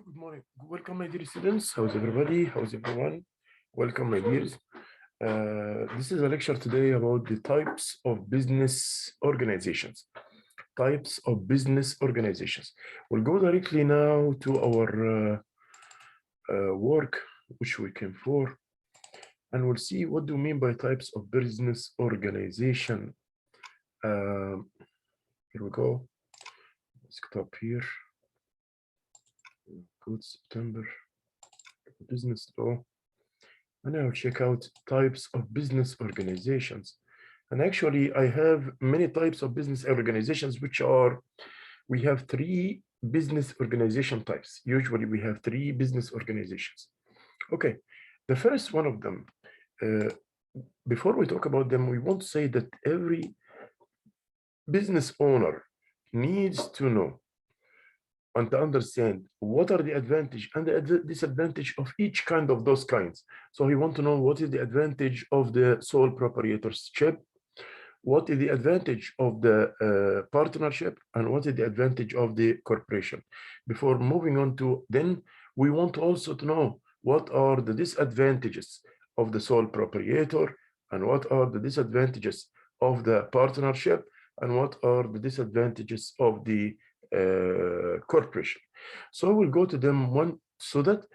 Good morning. Welcome, my dear students. How's everybody? How's everyone? Welcome, my dears. This is a lecture today about the types of business organizations. Types of business organizations. We'll go directly now to our work, which we came for, and we'll see what do we mean by types of business organization. Here we go. Let's stop here. Go to September. Business law. And now check out types of business organizations. And actually, I have many types of business organizations, we have three business organization types. Usually we have three business organizations. Okay, the first one of them, before we talk about them, we want to say that every business owner needs to know and to understand what are the advantage and the disadvantage of each kind of those kinds. So he wants to know what is the advantage of the sole proprietorship, what is the advantage of the partnership, and what is the advantage of the corporation. Before moving on to, then we want also to know what are the disadvantages of the sole proprietor, and what are the disadvantages of the partnership, and what are the disadvantages of the corporation. So we'll go to them one, so that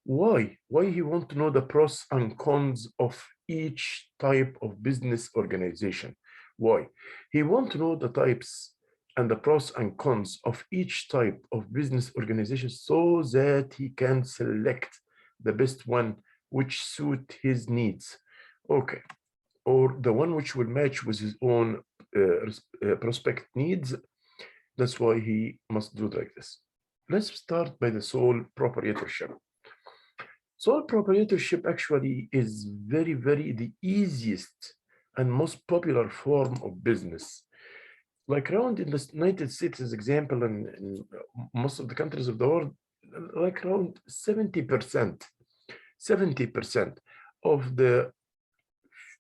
why he want to know the pros and cons of each type of business organization. Why? He want to know the types and the pros and cons of each type of business organization so that he can select the best one which suit his needs. Okay. Or the one which will match with his own prospect needs. That's why he must do it like this. Let's start by the sole proprietorship. Sole proprietorship actually is very the easiest and most popular form of business. Like around in the United States, as example, and in most of the countries of the world, like around 70% of the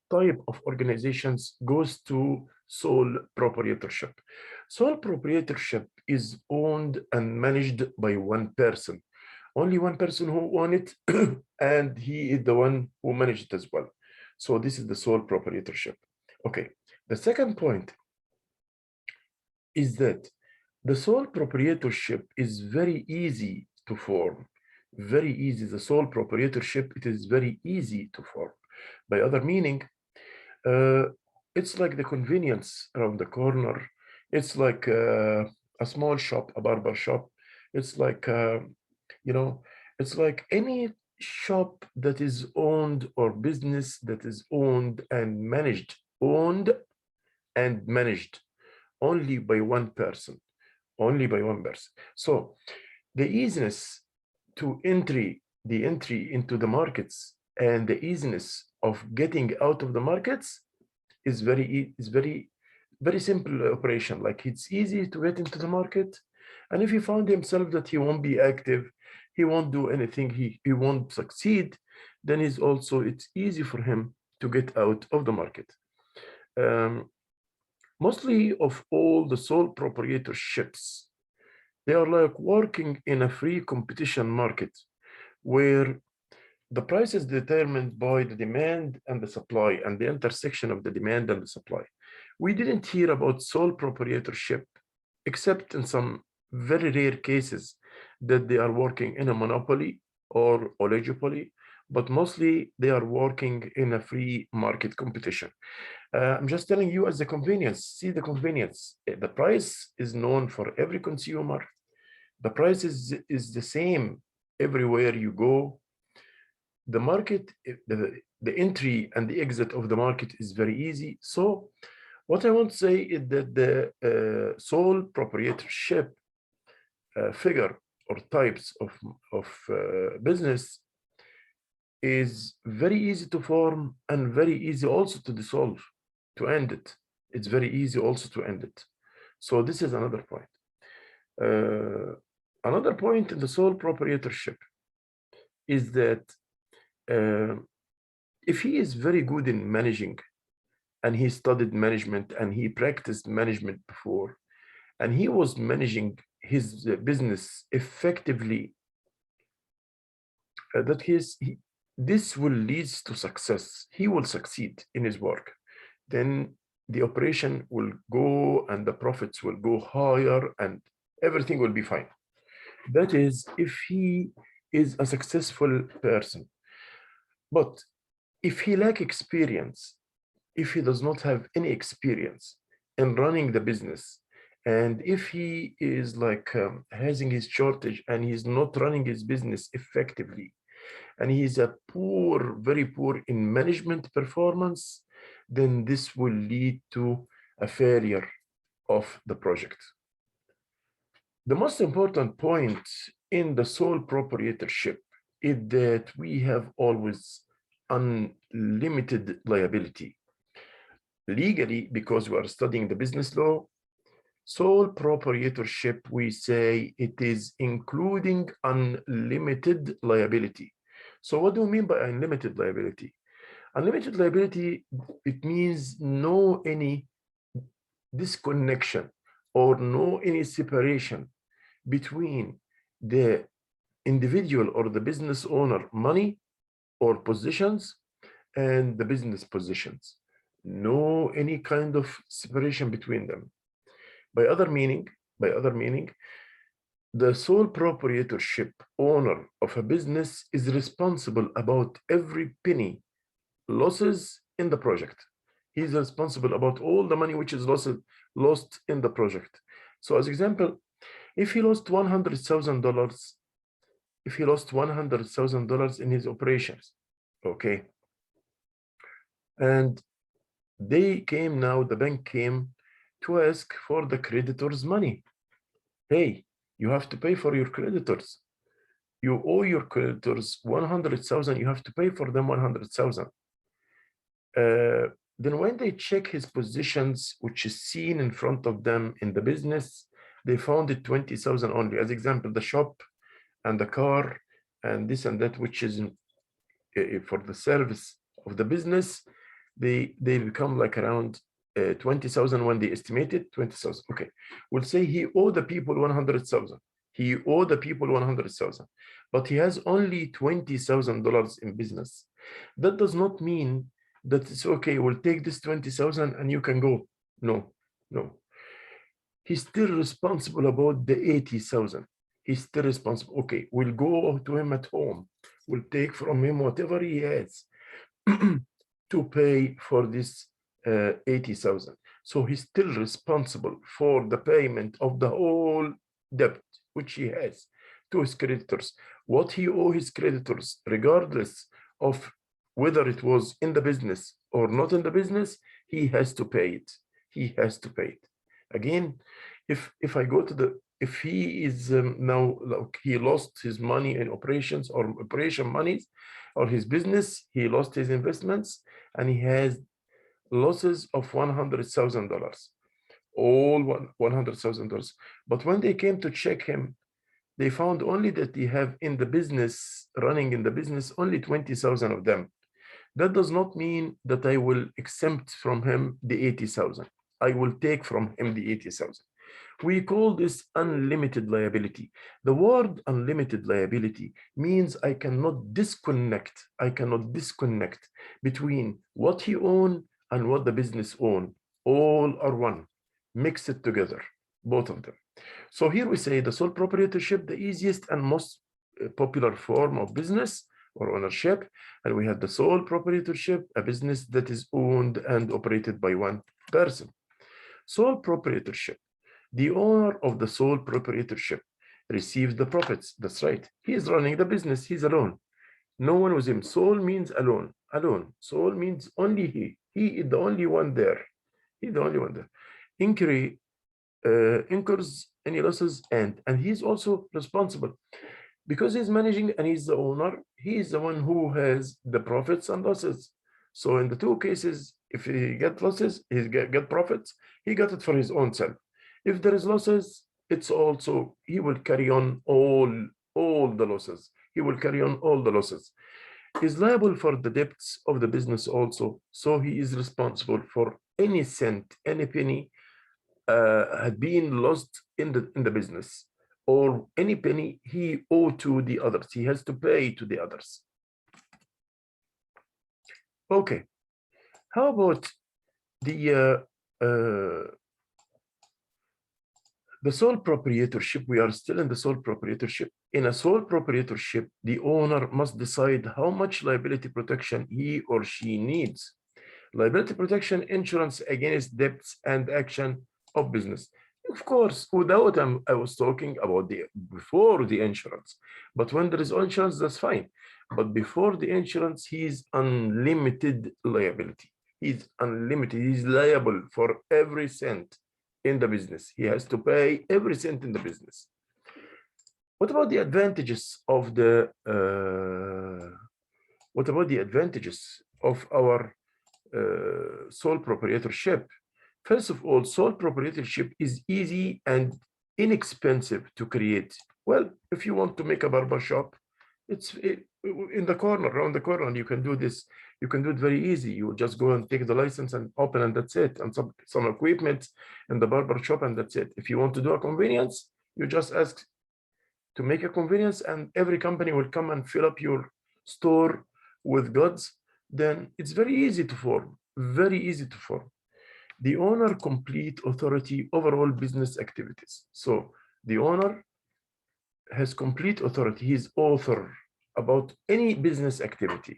type of organizations goes to sole proprietorship. Sole proprietorship is owned and managed by one person. Only one person who owns it, and he is the one who managed it as well. So this is the sole proprietorship. Okay, the second point is that the sole proprietorship is very easy to form. Very easy. The sole proprietorship, it is very easy to form. By other meaning, it's like the convenience around the corner. It's like a small shop, a barber shop. It's like, it's like any shop that is owned, or business that is owned and managed only by one person, So the easiness to the entry into the markets, and the easiness of getting out of the markets is very simple operation. Like, it's easy to get into the market, and if he found himself that he won't be active, he won't do anything, he won't succeed, then it's easy for him to get out of the market. Mostly of all the sole proprietorships, they are like working in a free competition market, where the price is determined by the demand and the supply, and the intersection of the demand and the supply. We didn't hear about sole proprietorship except in some very rare cases that they are working in a monopoly or oligopoly, but mostly they are working in a free market competition. I'm just telling you as the convenience. See the convenience. The price is known for every consumer. The price is the same everywhere you go. The market, the entry and the exit of the market is very easy. So what I want to say is that the sole proprietorship figure or types of business is very easy to form, and very easy also to dissolve, to end it. It's very easy also to end it. So this is another point. Another point in the sole proprietorship is that if he is very good in managing, and he studied management, and he practiced management before, and he was managing his business effectively that this will lead to success. He will succeed in his work. Then the operation will go and the profits will go higher and everything will be fine. That is if he is a successful person. But if he lack experience, if he does not have any experience in running the business, and if he is like having his shortage and he's not running his business effectively, and he's a poor, very poor in management performance, then this will lead to a failure of the project. The most important point in the sole proprietorship is that we have always unlimited liability. Legally, because we are studying the business law, sole proprietorship, we say it is including unlimited liability. So what do we mean by unlimited liability? Unlimited liability, it means no any disconnection or no any separation between the individual or the business owner money or positions and the business positions. No any kind of separation between them. By other meaning, the sole proprietorship owner of a business is responsible about every penny losses in the project. He's responsible about all the money which is lost in the project. So as example, if he lost $100,000, if he lost $100,000 in his operations, okay, and the bank came to ask for the creditors' money. Hey, you have to pay for your creditors. You owe your creditors 100,000. You have to pay for them 100,000. Then when they check his positions, which is seen in front of them in the business, they found it 20,000 only. As example, the shop and the car and this and that, which is for the service of the business, they become like around 20,000 when they estimated 20,000. Okay, we'll say he owed the people 100,000. He owed the people 100,000, but he has only $20,000 in business. That does not mean that it's okay. We'll take this 20,000 and you can go. No. He's still responsible about the 80,000. He's still responsible. Okay, we'll go to him at home. We'll take from him whatever he has to pay for this 80,000. So he's still responsible for the payment of the whole debt which he has to his creditors. What he owes his creditors, regardless of whether it was in the business or not in the business, he has to pay it. He has to pay it. Again, if I go to if he is now, like, he lost his money in operations or operation monies or his business, he lost his investments and he has losses of $100,000, all $100,000. But when they came to check him, they found only that he have in the business, running in the business, only 20,000 of them. That does not mean that I will exempt from him the 80,000. I will take from him the 80,000. We call this unlimited liability. The word unlimited liability means I cannot disconnect between what he owns and what the business owns. All are one. Mix it together, both of them. So here we say the sole proprietorship, the easiest and most popular form of business or ownership. And we have the sole proprietorship, a business that is owned and operated by one person. Sole proprietorship. The owner of the sole proprietorship receives the profits. That's right. He is running the business. He's alone. No one with him. Sole means alone. Sole means only he. He is the only one there. He's the only one there. Inquiry incurs any losses, and he's also responsible because he's managing and he's the owner. He is the one who has the profits and losses. So in the two cases, if he get losses, he get profits. He got it for his own self. If there is losses, it's also, he will carry on all the losses. He will carry on all the losses. He's liable for the debts of the business also. So he is responsible for any cent, any penny had been lost in the business, or any penny he owed to the others. He has to pay to the others. Okay, how about the sole proprietorship? We are still in the sole proprietorship. In a sole proprietorship, the owner must decide how much liability protection he or she needs. Liability protection, insurance against debts and action of business. Of course, without I was talking about the before the insurance, but when there is insurance, that's fine. But before the insurance, he's unlimited liability. He's unlimited. He's liable for every cent in the business. He has to pay every cent in the business. What about the advantages of the our sole proprietorship? First of all, sole proprietorship is easy and inexpensive to create. Well, if you want to make a barber shop, it's in the corner, around the corner, and you can do this. You can do it very easy. You just go and take the license and open, and that's it. And some equipment in the barber shop, and that's it. If you want to do a convenience, you just ask to make a convenience, and every company will come and fill up your store with goods. Then it's very easy to form. Very easy to form. The owner complete authority over all business activities. So the owner has complete authority. He is author about any business activity.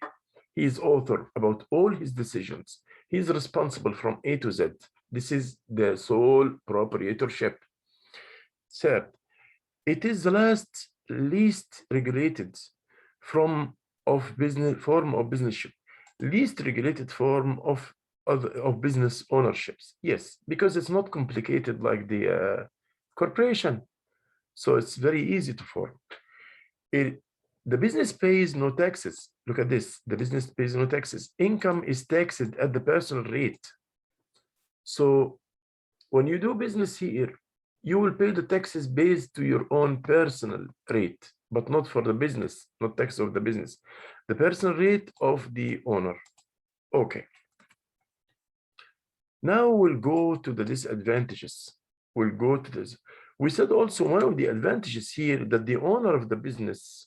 He is author about all his decisions. He is responsible from A to Z. This is the sole proprietorship. Third, it is the least regulated form of businessship, least regulated form of business ownerships. Yes, because it's not complicated like the corporation. So it's very easy to form. The business pays no taxes. Look at this. The business pays no taxes. Income is taxed at the personal rate. So when you do business here, you will pay the taxes based to your own personal rate, but not for the business, not tax of the business. The personal rate of the owner. Okay. Now we'll go to the disadvantages. We'll go to this. We said also one of the advantages here that the owner of the business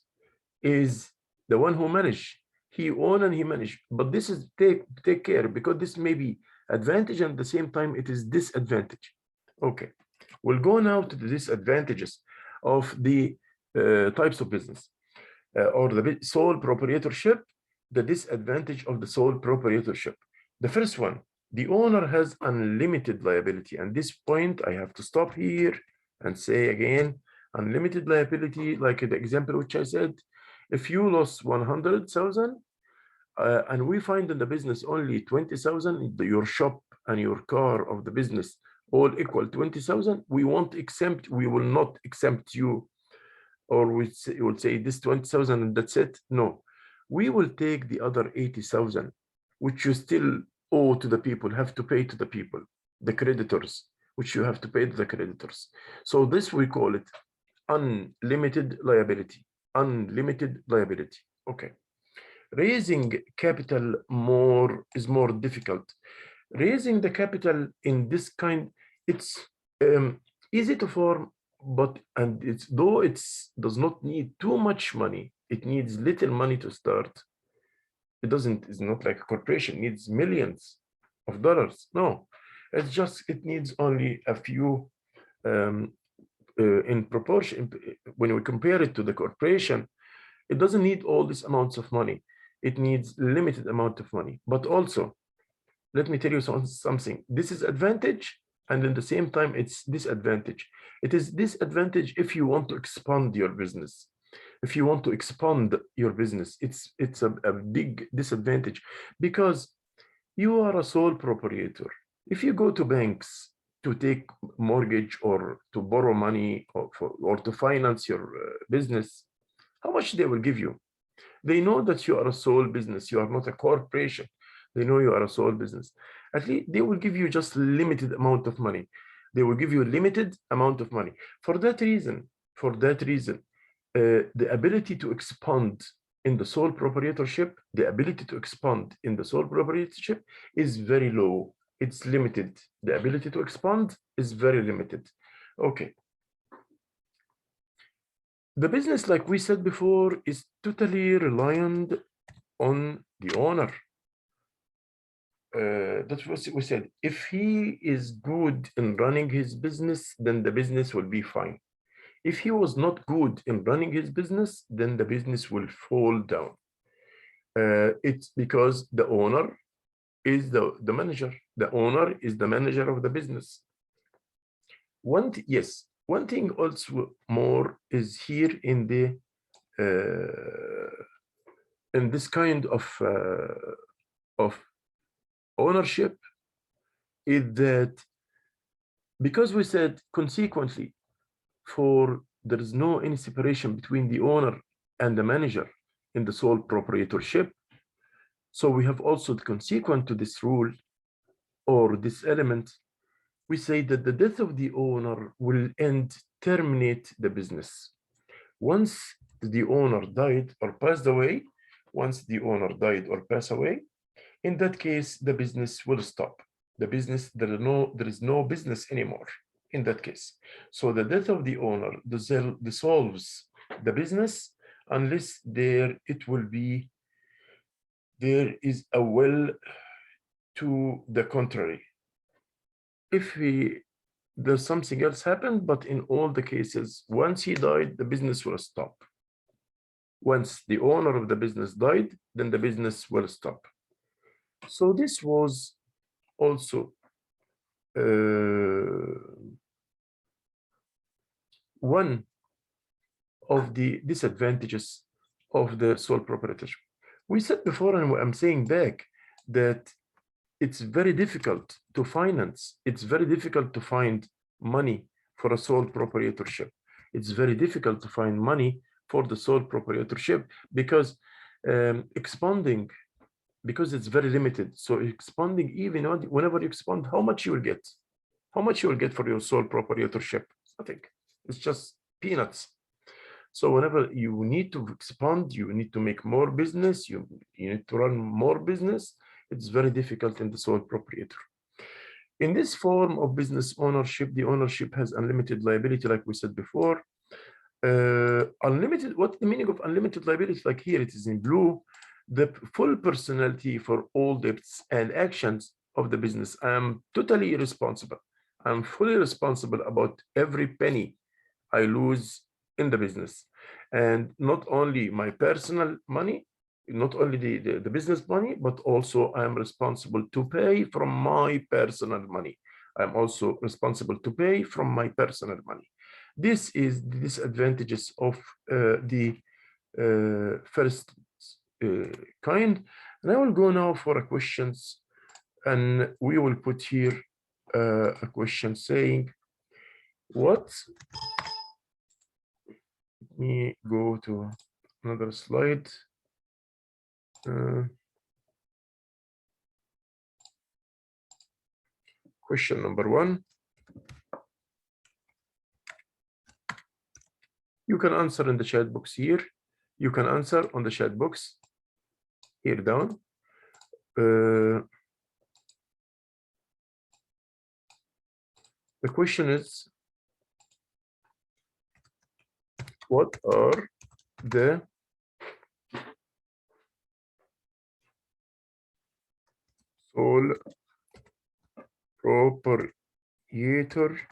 is the one who manage. He own and he manage. But this is take care, because this may be advantage and at the same time it is disadvantage. Okay. We'll go now to the disadvantages of the types of business or the sole proprietorship, the disadvantage of the sole proprietorship. The first one, the owner has unlimited liability. And this point, I have to stop here and say again, unlimited liability, like the example which I said, if you lost 100,000 and we find in the business only 20,000, your shop and your car of the business all equal 20,000, we won't exempt, we will not exempt you, or we will say this 20,000 and that's it. No, we will take the other 80,000, which you still owe to the people, have to pay to the people, the creditors, which you have to pay to the creditors. So this we call it unlimited liability. Unlimited liability. Okay. Raising capital is more difficult. Raising the capital in this kind, it's easy to form, but though it does not need too much money, it needs little money to start. It's not like a corporation, it needs millions of dollars. No, it needs only a few in proportion. When we compare it to the corporation, it doesn't need all these amounts of money. It needs limited amount of money. But also, let me tell you something. This is advantage, and at the same time, it's disadvantage. It is disadvantage if you want to expand your business. If you want to expand your business, it's a big disadvantage, because you are a sole proprietor. If you go to banks to take mortgage or to borrow money or to finance your business, how much they will give you? They know that you are a sole business. You are not a corporation. They know you are a sole business. At least they will give you just limited amount of money. They will give you a limited amount of money. For that reason, the ability to expand in the sole proprietorship, is very low. It's limited. The ability to expand is very limited. Okay. The business, like we said before, is totally reliant on the owner. That's what we said. If he is good in running his business, then the business will be fine. If he was not good in running his business, then the business will fall down. It's because the owner is the manager. The owner is the manager of the business. One thing also more is here in the in this kind of ownership is that because we said consequently for there is no any separation between the owner and the manager in the sole proprietorship. So we have also the consequent to this rule or this element. We say that the death of the owner will terminate the business. Once the owner died or passed away, once the owner died or passed away, in that case, the business will stop. The business, there is no business anymore in that case. So the death of the owner dissolves the business unless there is a will to the contrary. If there's something else happened, but in all the cases, once he died, the business will stop. Once the owner of the business died, then the business will stop. So this was also one of the disadvantages of the sole proprietorship. We said before, and I'm saying back, that it's very difficult to finance. It's very difficult to find money for a sole proprietorship. It's very difficult to find money for the sole proprietorship because expanding, because it's very limited. So expanding, even whenever you expand, how much you will get? How much you will get for your sole proprietorship? Nothing. It's just peanuts. So whenever you need to expand, you need to make more business, you need to run more business, it's very difficult in the sole proprietor. In this form of business ownership, the ownership has unlimited liability, like we said before. Unlimited, what's the meaning of unlimited liability? Like here, it is in blue, the full personality for all debts and actions of the business. I'm totally responsible. I'm fully responsible about every penny I lose in the business. And not only my personal money, not only the business money, but also I'm responsible to pay from my personal money. I'm also responsible to pay from my personal money. This is the disadvantages of the first kind. And I will go now for a questions, and we will put here a question saying, what? Let me go to another slide. Question number 1. You can answer in the chat box here. You can answer on the chat box here down. The question is, what are the sole proprietorship?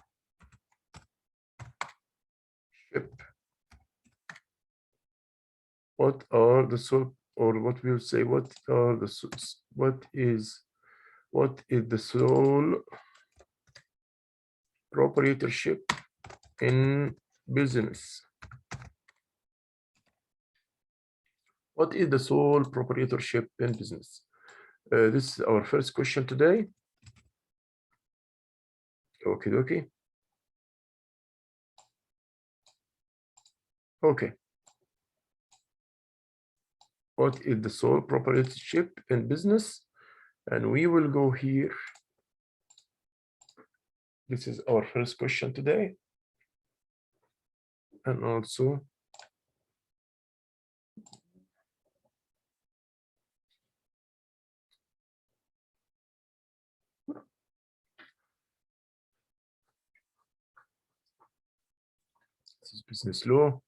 What are the sole, or what we'll say, what is the sole proprietorship in business? What is the sole proprietorship in business? This is our first question today. Okay. Okay. What is the sole proprietorship in business? And we will go here. This is our first question today. And also, this is business law.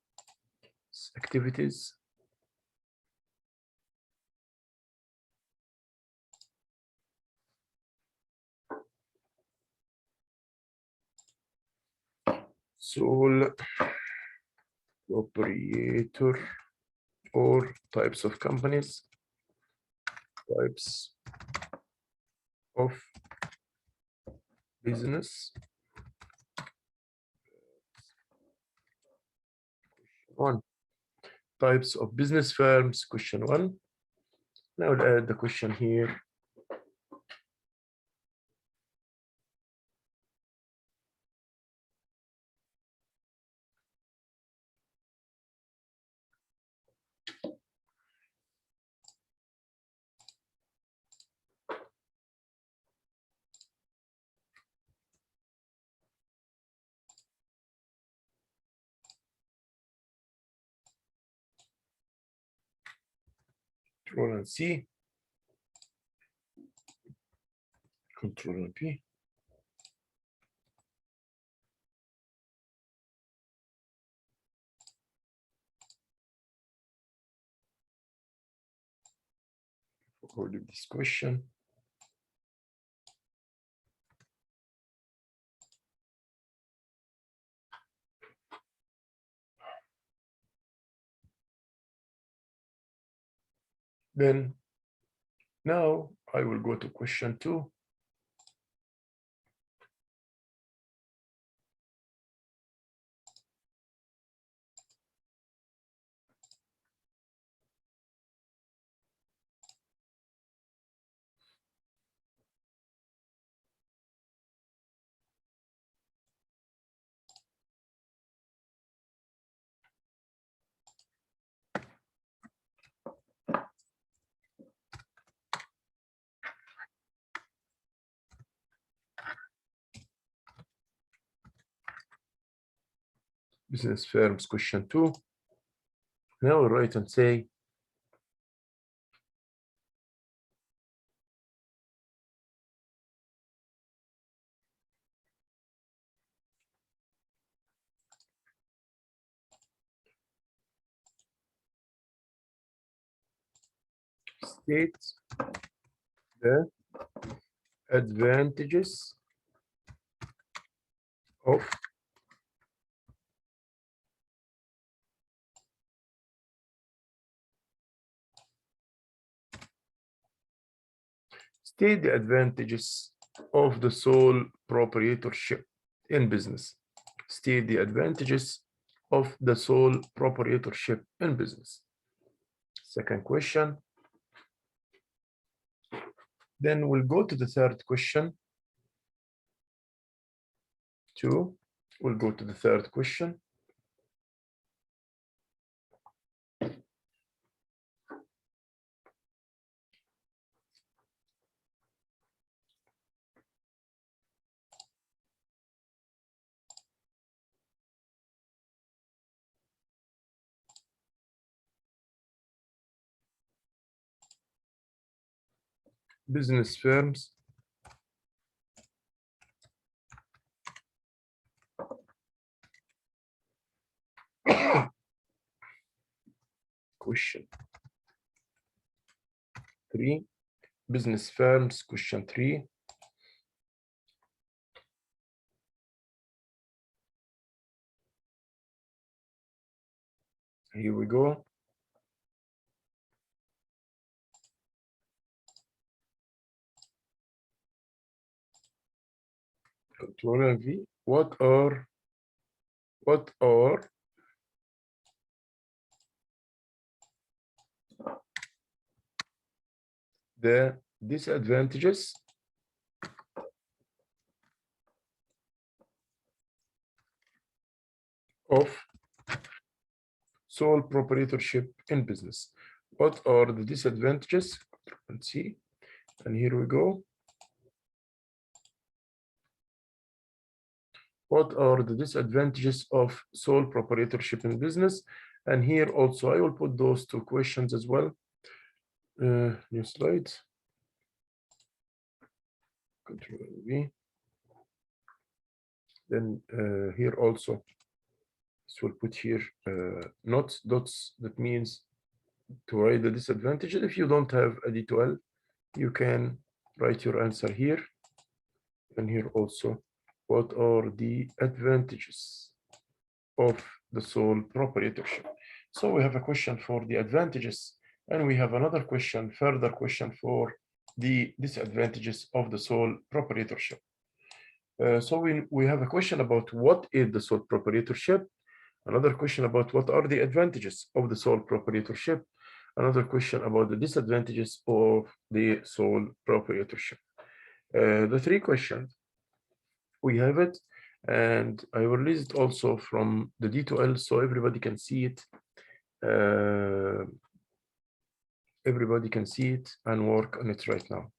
activities. Sole proprietor or types of companies, types of business. One, types of business firms, question one. Now I'll add the question here. Control and C, Control and P. Forward this question. Then now I will go to question 2. Business firms, question 2. Now I'll write and say state the advantages of state the advantages of the sole proprietorship in business. State the advantages of the sole proprietorship in business. Second question. Then we'll go to the third question. 2. We'll go to the third question. Business firms question 3. Business firms, question 3. Here we go. Control and V. What are the disadvantages of sole proprietorship in business? What are the disadvantages? Let's see. And here we go. What are the disadvantages of sole proprietorship in business? And here also I will put those 2 questions as well. New slide. Control V. Then here also So we'll put here not dots. That means to write the disadvantages. If you don't have a D2L, you can write your answer here and here also. What are the advantages of the sole proprietorship? So we have a question for the advantages, and we have another question, further question for the disadvantages of the sole proprietorship. So we have a question about what is the sole proprietorship, another question about what are the advantages of the sole proprietorship, another question about the disadvantages of the sole proprietorship. The three questions, we have it, and I will release it also from the D2L so everybody can see it. Everybody can see it and work on it right now.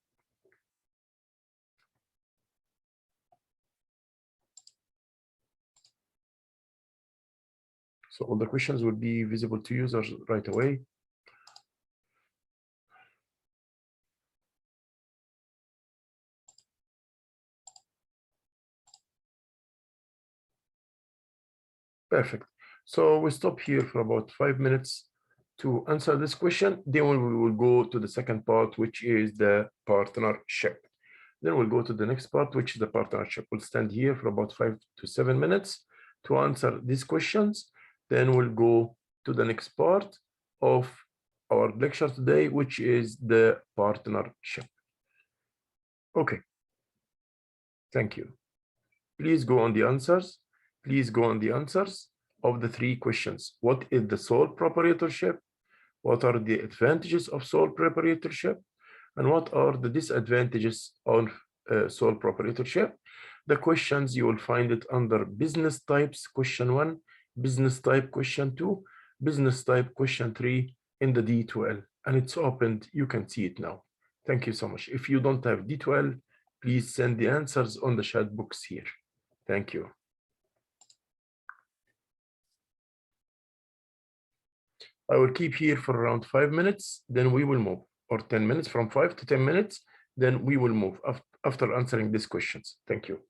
So all the questions will be visible to users right away. Perfect. So we stop here for about 5 minutes to answer this question. Then we will go to the second part, which is the partnership. Then we'll go to the next part, which is the partnership. We'll stand here for about 5 to 7 minutes to answer these questions. Then we'll go to the next part of our lecture today, which is the partnership. Okay. Thank you. Please go on the answers. Please go on the answers of the three questions. What is the sole proprietorship? What are the advantages of sole proprietorship? And what are the disadvantages of sole proprietorship? The questions, you will find it under business types, question 1, business type, question 2, business type, question 3 in the D2L. And it's opened, you can see it now. Thank you so much. If you don't have D2L, please send the answers on the chat box here. Thank you. I will keep here for around 5 minutes, then we will move, or 10 minutes, from 5 to 10 minutes, then we will move after answering these questions. Thank you.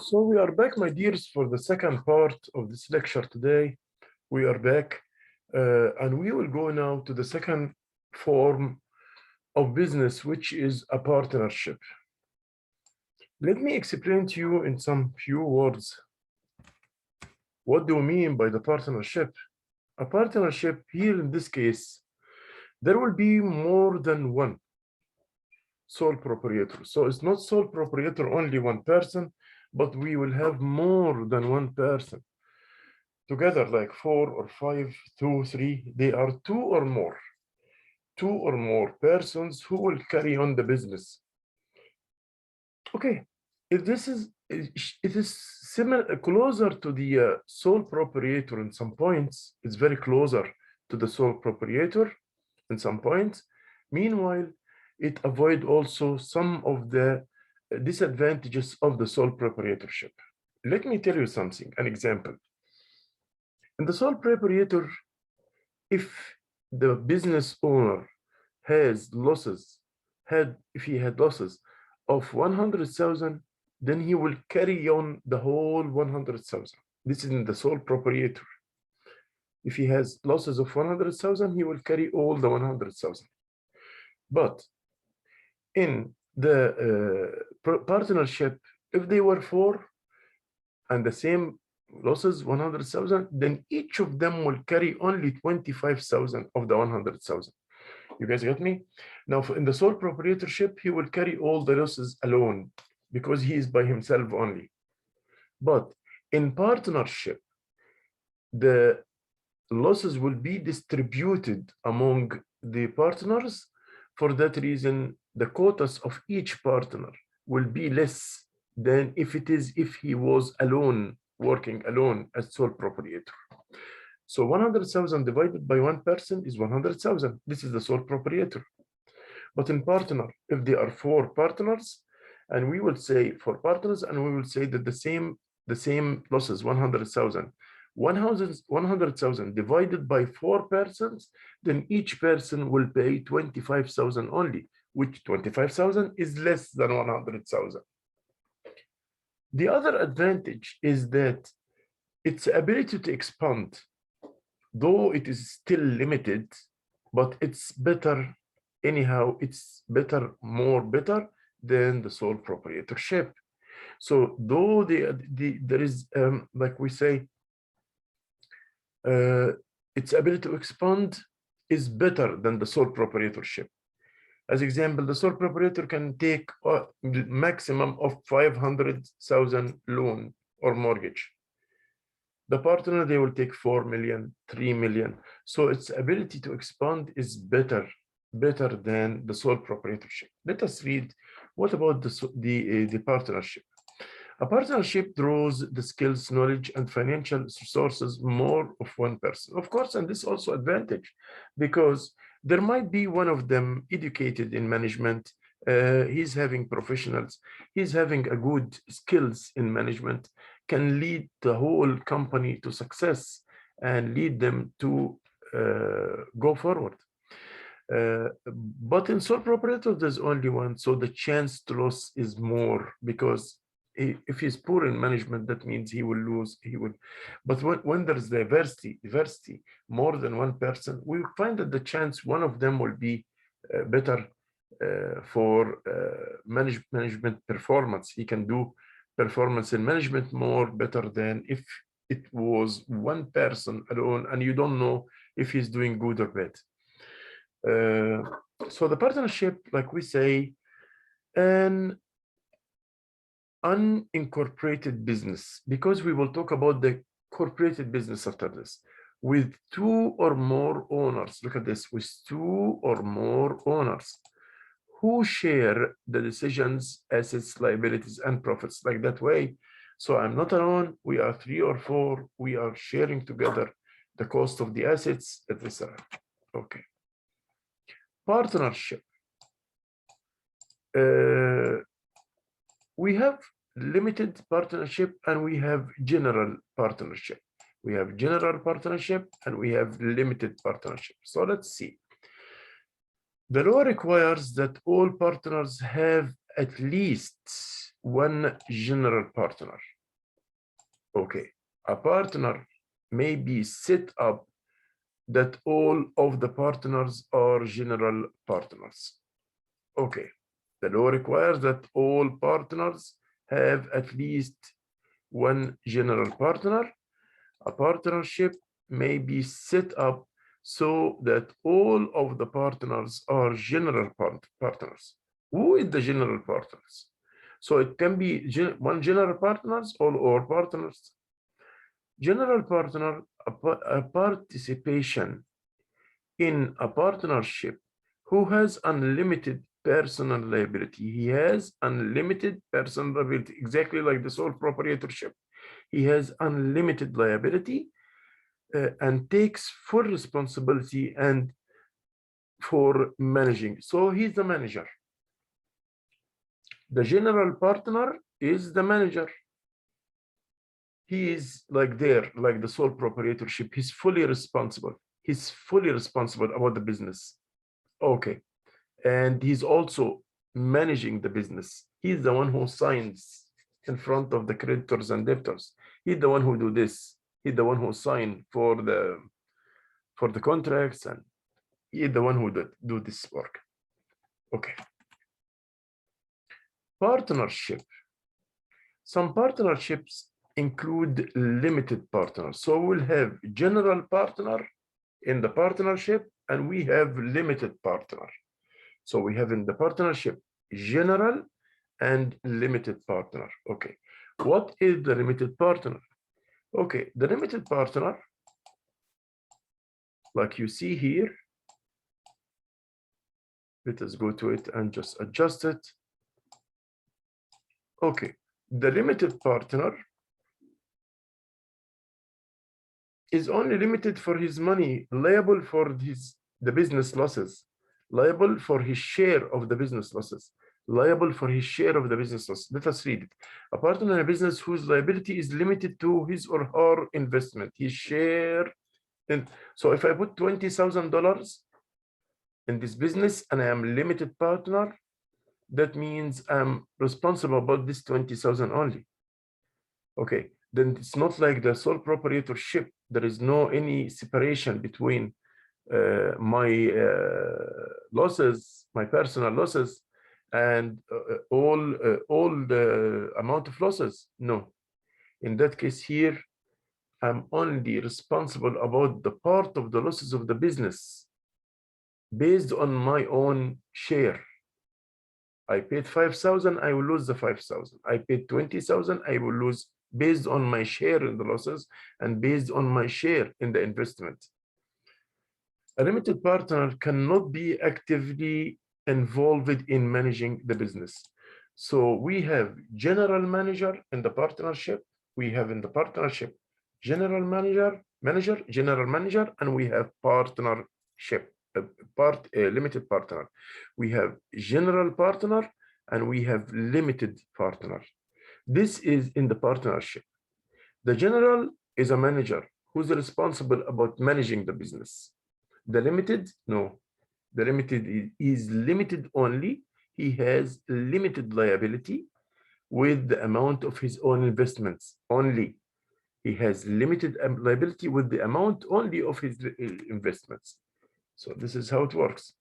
So we are back, my dears, for the second part of this lecture today. We are back and we will go now to the second form of business, which is a partnership. Let me explain to you in some few words. What do we mean by the partnership? A partnership here in this case, there will be more than one sole proprietor. So it's not sole proprietor only one person, but we will have more than one person together, like 4 or 5, 2, 3. They are two or more persons who will carry on the business. Okay, if this is, it is similar, closer to the sole proprietor in some points. It's very closer to the sole proprietor in some points. Meanwhile, it avoids also some of the disadvantages of the sole proprietorship. Let me tell you something, an example. In the sole proprietor, if the business owner has losses, if he had losses of 100,000, then he will carry on the whole 100,000. This is in the sole proprietor. If he has losses of 100,000, he will carry all the 100,000. But in the partnership, if they were 4 and the same losses 100,000, then each of them will carry only 25,000 of the 100,000. You guys got me? Now, in the sole proprietorship, he will carry all the losses alone because he is by himself only. But in partnership, the losses will be distributed among the partners. For that reason, the quotas of each partner will be less than if he was alone, working alone as sole proprietor. So 100,000 divided by one person is 100,000. This is the sole proprietor. But in partner, if there are 4 partners, and we will say 4 partners, and we will say that the same losses, 100,000. 100,000 divided by 4 persons, then each person will pay 25,000 only, which 25,000 is less than 100,000. The other advantage is that its ability to expand, though it is still limited, but it's better anyhow. It's better than the sole proprietorship. So though there is, like we say, its ability to expand is better than the sole proprietorship. As example, the sole proprietor can take a maximum of 500,000 loan or mortgage. The partner, they will take 4 million, 3 million. So its ability to expand is better than the sole proprietorship. Let us read, what about the partnership? A partnership draws the skills, knowledge, and financial resources more of one person. Of course, and this also advantage, because there might be one of them educated in management. He's having professionals. He's having a good skills in management, can lead the whole company to success and lead them to go forward. But in sole proprietor, there's only one. So the chance to lose is more, because if he's poor in management, that means he will lose. But when there's diversity, more than one person, we find that the chance one of them will be better for management performance. He can do performance in management more better than if it was one person alone and you don't know if he's doing good or bad. So the partnership, like we say, an unincorporated business, because we will talk about the incorporated business after this, with 2 or more owners. Look at this, with 2 or more owners who share the decisions, assets, liabilities, and profits, like that way. So I'm not alone, we are 3 or 4, we are sharing together the cost of the assets, etc. Okay. Partnership. We have limited partnership and we have general partnership. We have general partnership and we have limited partnership. So let's see. The law requires that all partners have at least one general partner. Okay, a partner may be set up that all of the partners are general partners. Okay, the law requires that all partners have at least one general partner. A partnership may be set up so that all of the partners are general partners. Who is the general partners? So it can be one general partners or partners. General partner, a participation in a partnership who has unlimited personal liability. He has unlimited personal liability, exactly like the sole proprietorship. He has unlimited liability and takes full responsibility and for managing. So he's the manager. The general partner is the manager. He is like there, like the sole proprietorship. He's fully responsible. He's fully responsible about the business. Okay. And he's also managing the business. He's the one who signs in front of the creditors and debtors. He's the one who do this. He's the one who sign for the contracts, and he's the one who do this work. Okay. Partnership. Some partnerships include limited partners. So we'll have general partner in the partnership, and we have limited partner. So we have in the partnership general and limited partner. Okay, what is the limited partner? Okay, the limited partner, like you see here, let us go to it and just adjust it. Okay, the limited partner is only limited for his money, liable for the business losses, liable for his share of the business losses, liable for his share of the business loss. Let us read it. A partner in a business whose liability is limited to his or her investment, his share. So if I put $20,000 in this business and I am limited partner, that means I'm responsible about this 20,000 only. Okay, then it's not like the sole proprietorship. There is no any separation between my losses, my personal losses, and all the amount of losses. No, in that case here, I'm only responsible about the part of the losses of the business based on my own share. I paid 5,000, I will lose the 5,000. I paid 20,000, I will lose based on my share in the losses and based on my share in the investment. A limited partner cannot be actively involved in managing the business. So we have general manager in the partnership. We have in the partnership general manager, general manager, and we have partnership, limited partner. We have general partner and we have limited partner. This is in the partnership. The general is a manager who's responsible about managing the business. The limited, no. The limited is limited only. He has limited liability with the amount of his own investments only. He has limited liability with the amount only of his investments. So this is how it works.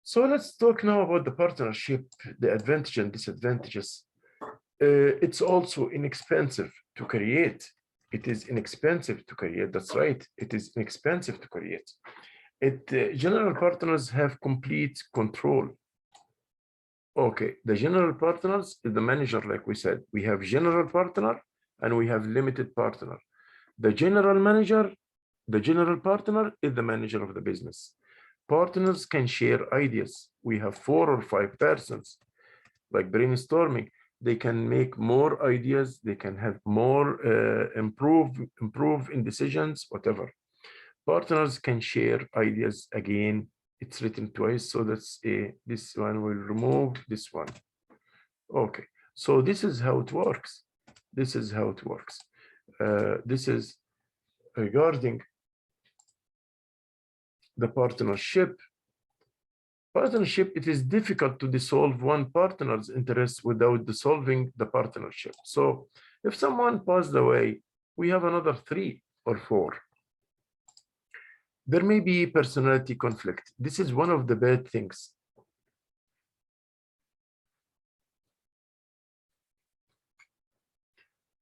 So let's talk now about the partnership, the advantage and disadvantages. It's also inexpensive to create. It is inexpensive to create. That's right. It is inexpensive to create. General partners have complete control. Okay, the general partners is the manager, like we said. We have general partner and we have limited partner. The general manager, the general partner is the manager of the business. Partners can share ideas. We have 4 or 5 persons, like brainstorming. They can make more ideas. They can have more improve in decisions, whatever. Partners can share ideas. Again, it's written twice, so that's this one will remove this one. Okay, so this is how it works. This is how it works. This is regarding the partnership. Partnership, it is difficult to dissolve one partner's interest without dissolving the partnership. So If someone passed away, we have another 3 or 4. There may be personality conflict. This is one of the bad things.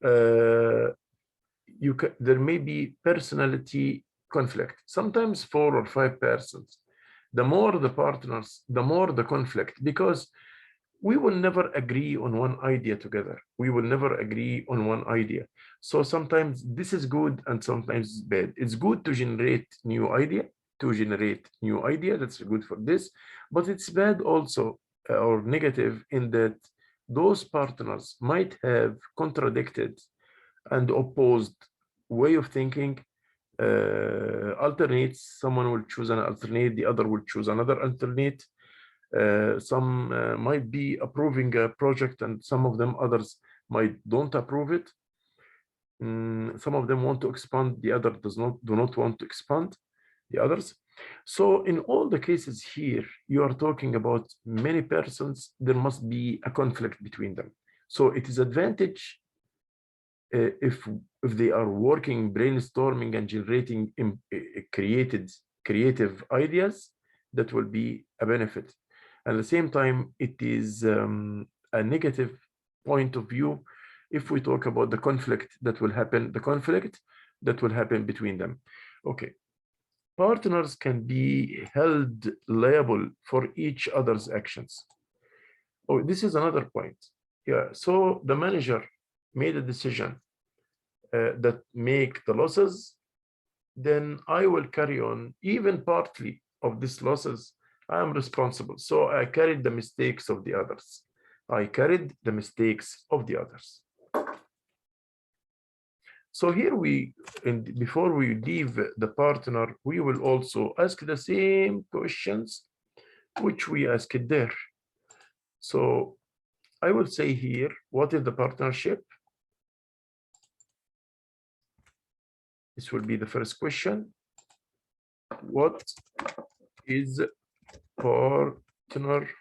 There may be personality conflict. Sometimes 4 or 5 persons. The more the partners, the more the conflict, because we will never agree on one idea together. We will never agree on one idea. So sometimes this is good and sometimes it's bad. It's good to generate new idea, That's good for this, but it's bad also or negative in that those partners might have contradicted and opposed way of thinking, alternates. Someone will choose an alternate, the other will choose another alternate. Some might be approving a project and some of them others might don't approve it. Some of them want to expand, the other do not want to expand, the others. So in all the cases here, you are talking about many persons, there must be a conflict between them. So it is advantage if they are working, brainstorming and generating creative ideas, that will be a benefit. At the same time, it is a negative point of view if we talk about the conflict that will happen between them. Okay. Partners can be held liable for each other's actions. Oh, this is another point. Yeah, so the manager made a decision that make the losses, then I will carry on even partly of these losses. I am responsible. So I carried the mistakes of the others. So here before we leave the partner, we will also ask the same questions which we asked there. So I will say here, what is the partnership? This will be the first question. What is partnership?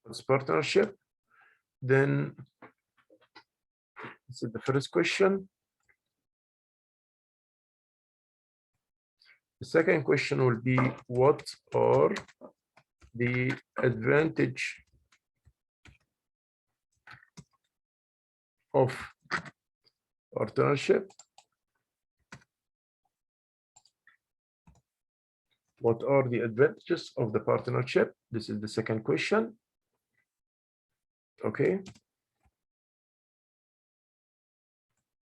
What's partnership? Then this is the first question. The second question will be, what are the advantage of partnership? What are the advantages of the partnership? This is the second question. Okay.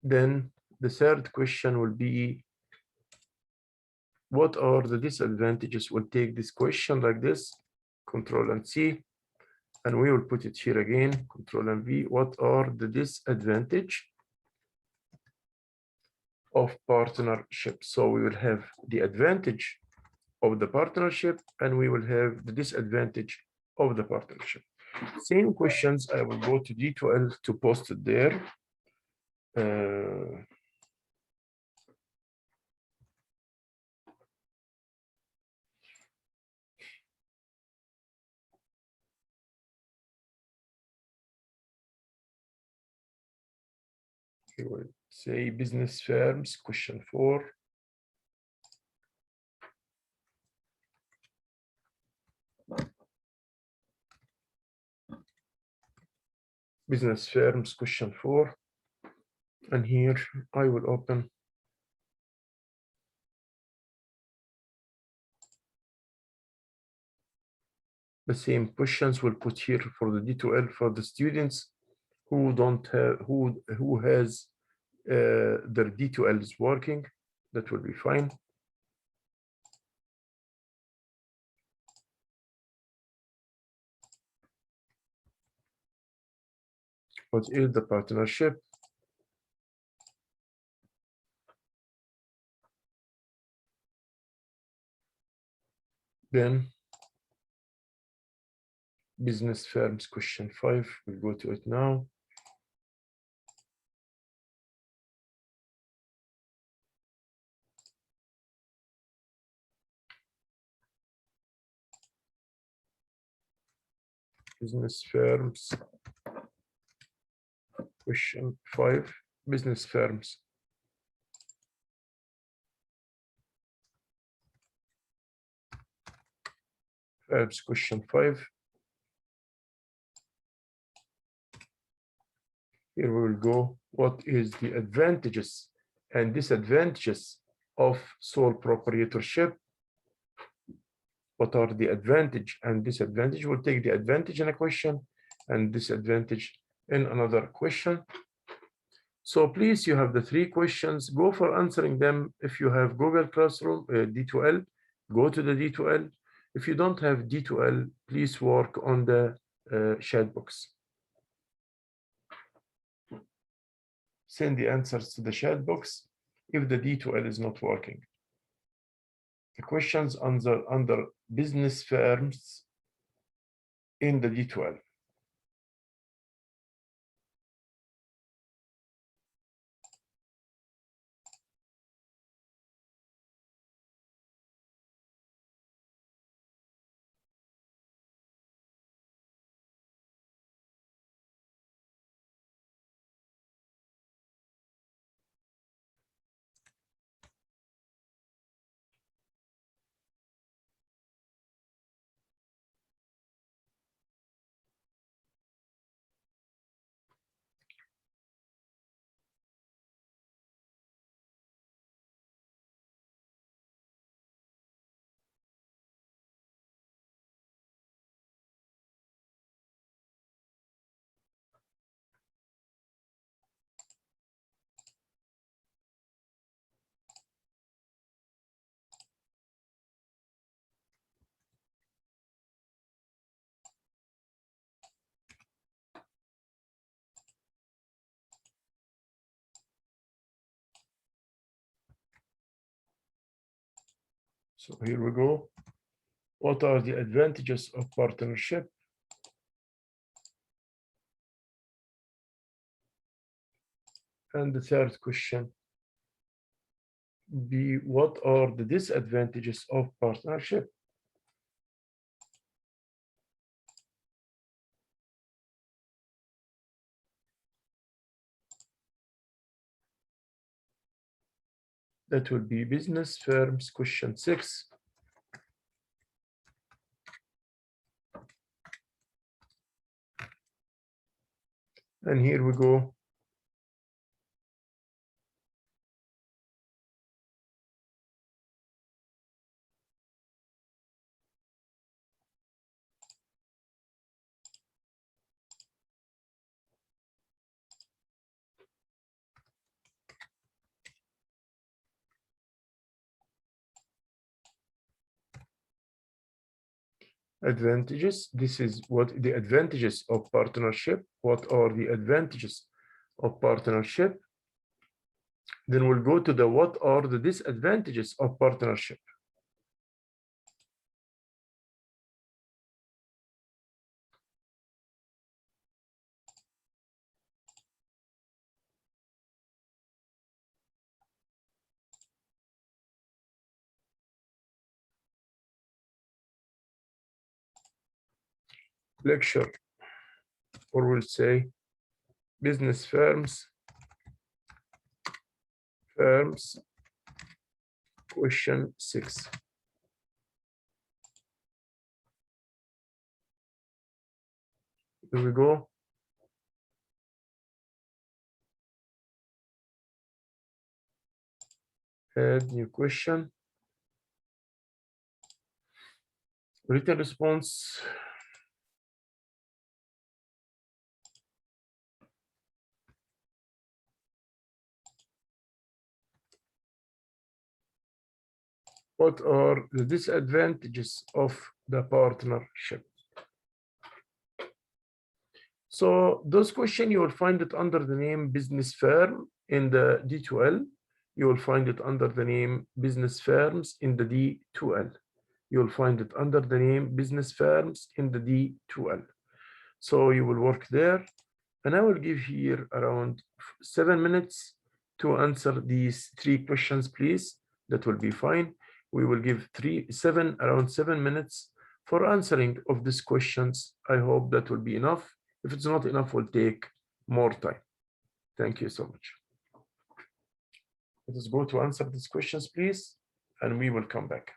Then the third question will be, what are the disadvantages? We'll take this question like this, Control and C, and we will put it here again, Control and V. What are the disadvantages of partnership? So we will have the advantage of the partnership and we will have the disadvantage of the partnership. Same questions, I will go to D2L to post it there. We will say business firms, question 4. Business firms, question 4. And here I will open the same questions. We'll put here for the D2L for the students who don't have, who has their D2L is working. That will be fine. What is the partnership? Then business firms, question 5. We'll go to it now. Business firms. Question 5, business firms. Verbs, question 5. Here we will go. What is the advantages and disadvantages of sole proprietorship? What are the advantage and disadvantage? We'll take the advantage in a question and disadvantage in another question. So please, you have the 3 questions. Go for answering them. If you have Google Classroom, D2L, go to the D2L. If you don't have D2L, please work on the chat box. Send the answers to the chat box if the D2L is not working. The questions under business firms in the D2L. So here we go. What are the advantages of partnership? And the third question be, what are the disadvantages of partnership? That will be business firms, question 6. And here we go. Advantages. This is what the advantages of partnership. What are the advantages of partnership? Then we'll go to the what are the disadvantages of partnership. Lecture, or we'll say business firms, question 6. Here we go. Add new question. Written response. What are the disadvantages of the partnership? So those questions, you will find it under the name business firm in the D2L. You will find it under the name business firms in the D2L. You will find it under the name business firms in the D2L. So you will work there. And I will give here around 7 minutes to answer these 3 questions, please. That will be fine. We will give around 7 minutes for answering of these questions. I hope that will be enough. If it's not enough, we'll take more time. Thank you so much. Let us go to answer these questions, please, and we will come back.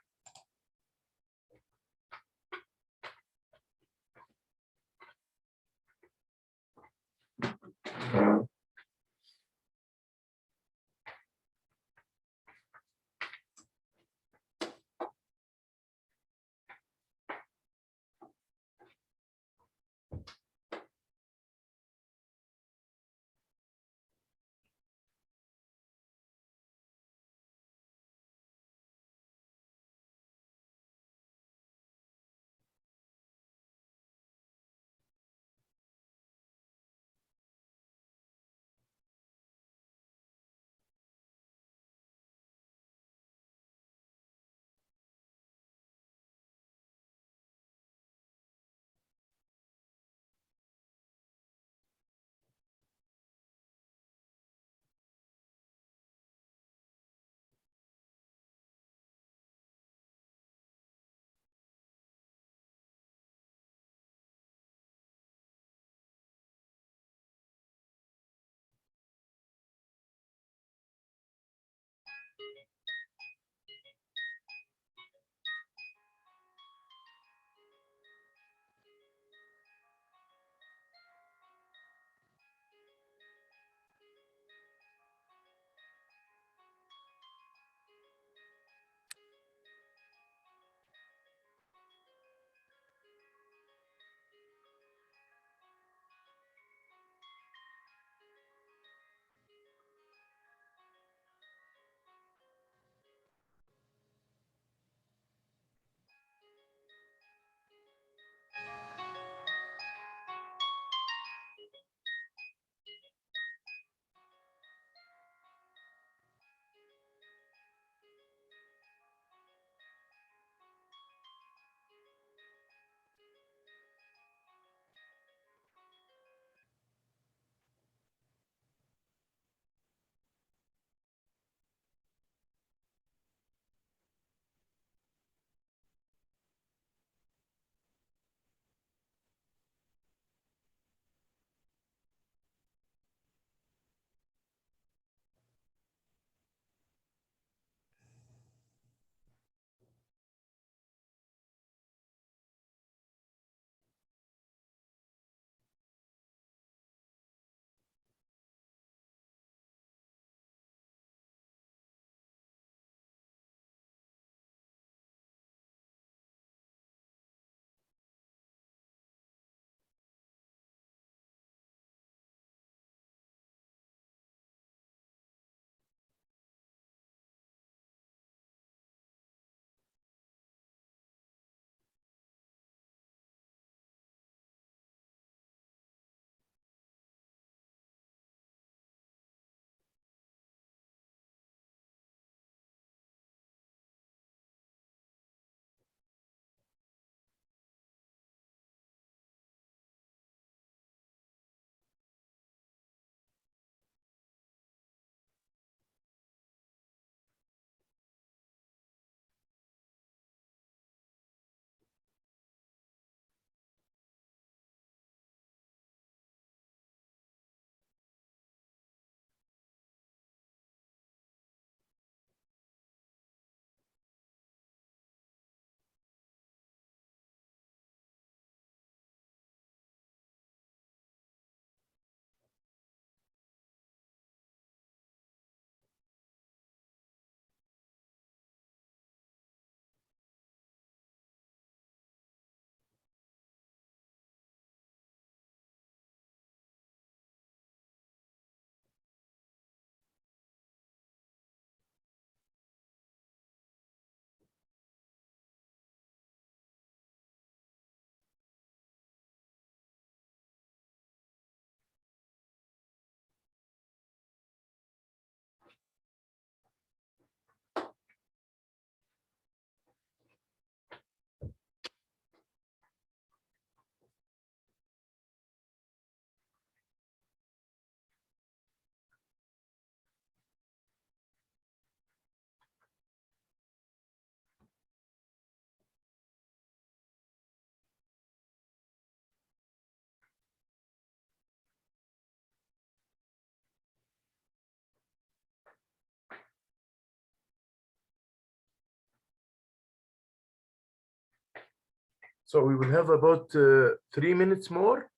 So we will have about 3 minutes more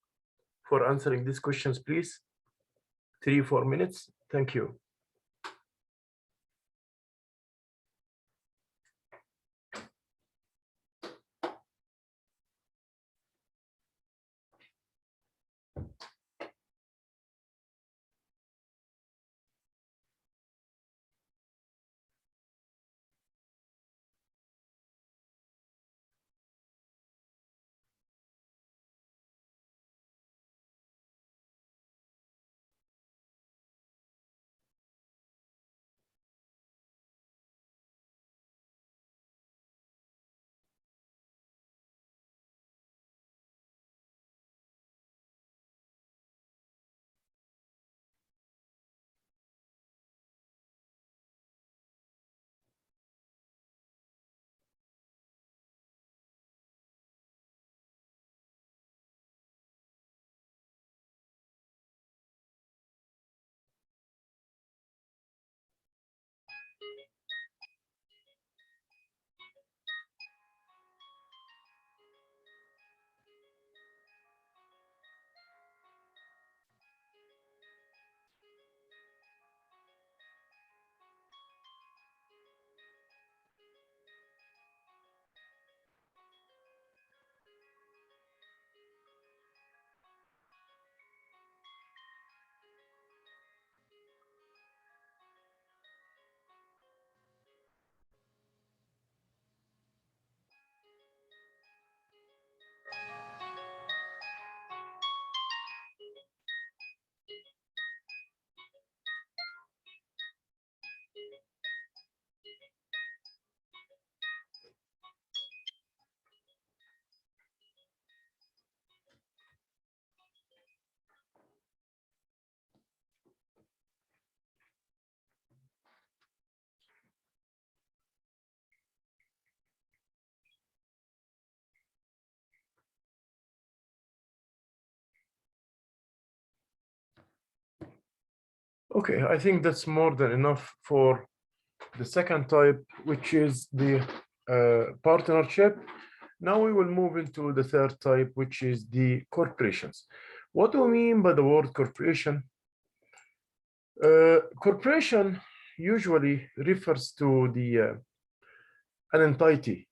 for answering these questions, please. 3-4 minutes. Thank you. Okay, I think that's more than enough for the second type, which is the partnership. Now we will move into the third type, which is the corporations. What do we mean by the word corporation? Corporation usually refers to an entity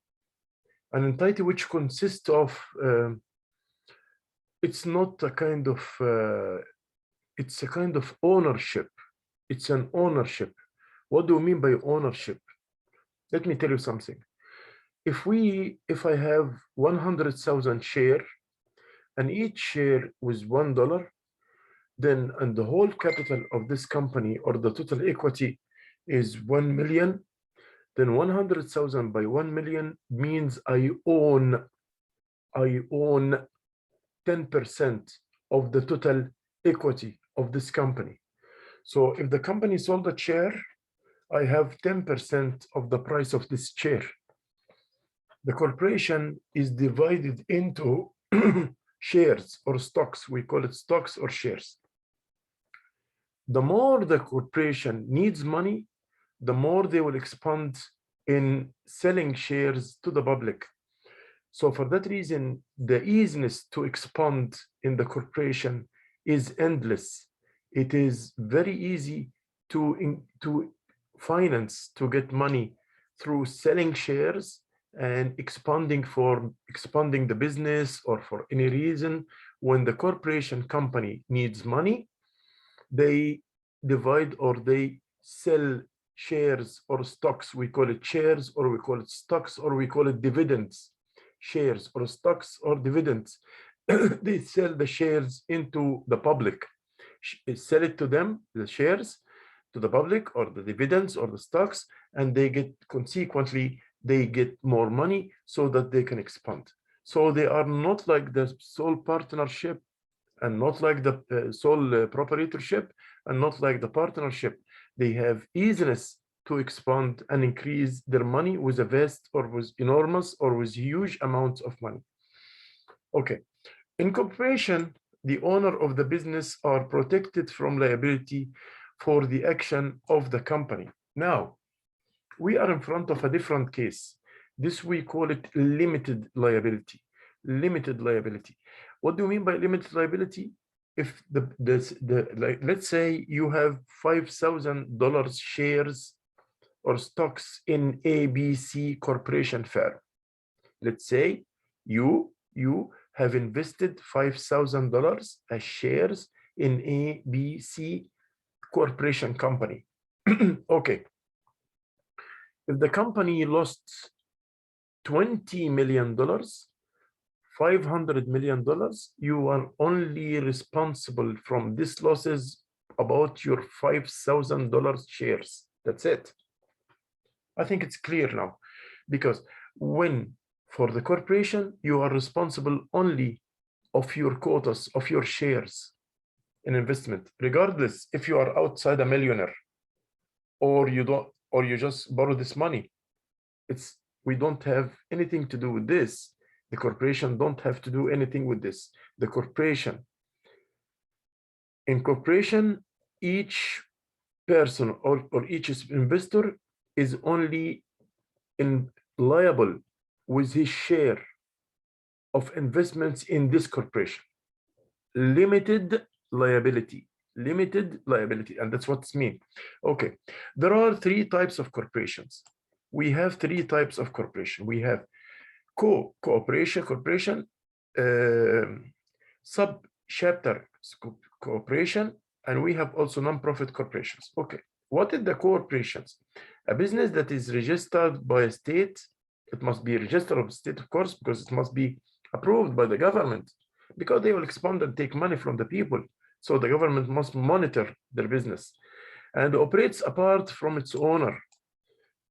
which consists of, it's not a kind of, it's a kind of ownership. It's an ownership. What do you mean by ownership? Let me tell you something. If I have 100,000 share and each share was $1, then and the whole capital of this company or the total equity is 1 million, then 100,000 by 1 million means I own 10% of the total equity of this company. So if the company sold a share, I have 10% of the price of this share. The corporation is divided into shares or stocks. We call it stocks or shares. The more the corporation needs money, the more they will expand in selling shares to the public. So for that reason, the easiness to expand in the corporation is endless. It is very easy to finance, to get money through selling shares and expanding the business or for any reason. When the corporation company needs money, they divide or they sell shares or stocks. We call it shares or we call it stocks or we call it dividends. Shares or stocks or dividends. They sell the shares into the public, sell it to them, the shares, to the public, or the dividends or the stocks, and they get, consequently, they get more money so that they can expand. So they are not like the sole partnership and not like the sole proprietorship and not like the partnership. They have easiness to expand and increase their money with a vast or with enormous or with huge amounts of money. Okay, in corporation, the owner of the business are protected from liability for the action of the company. Now, we are in front of a different case. This we call it limited liability. limited liability. What do you mean by limited liability? If like, let's say you have $5,000 shares or stocks in ABC corporation firm. Let's say you have invested $5,000 as shares in ABC corporation company. Okay. If the company lost $20 million, $500 million, you are only responsible from these losses about your $5,000 shares. That's it. I think it's clear now, because when for the corporation, you are responsible only of your quotas, of your shares in investment, regardless if you are outside a millionaire or you don't, or you just borrow this money. We don't have anything to do with this. The corporation don't have to do anything with this. The corporation, in corporation, each person or each investor is only liable with his share of investments in this corporation. Limited liability, and that's what it means. Okay, there are three types of corporations. We have three types of corporation. We have corporation, sub-chapter corporation, and we have also non-profit corporations. Okay, what is the corporations? A business that is registered by a state. It must be registered of state, of course, because it must be approved by the government, because they will expand and take money from the people. So the government must monitor their business and operates apart from its owner.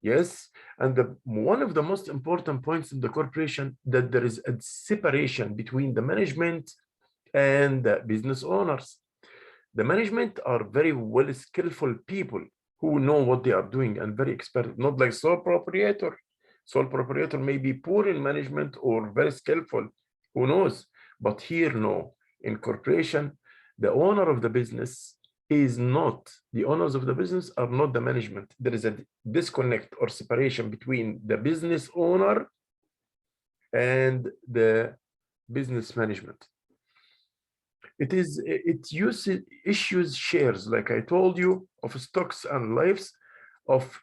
Yes, and one of the most important points in the corporation, that there is a separation between the management and the business owners. The management are very well skillful people who know what they are doing and very expert, not like sole proprietor. Sole proprietor may be poor in management or very skillful, who knows? But here, no. In corporation, the owner of the business is not, the owners of the business are not the management. There is a disconnect or separation between the business owner and the business management. It issues shares, like I told you, of stocks and lives of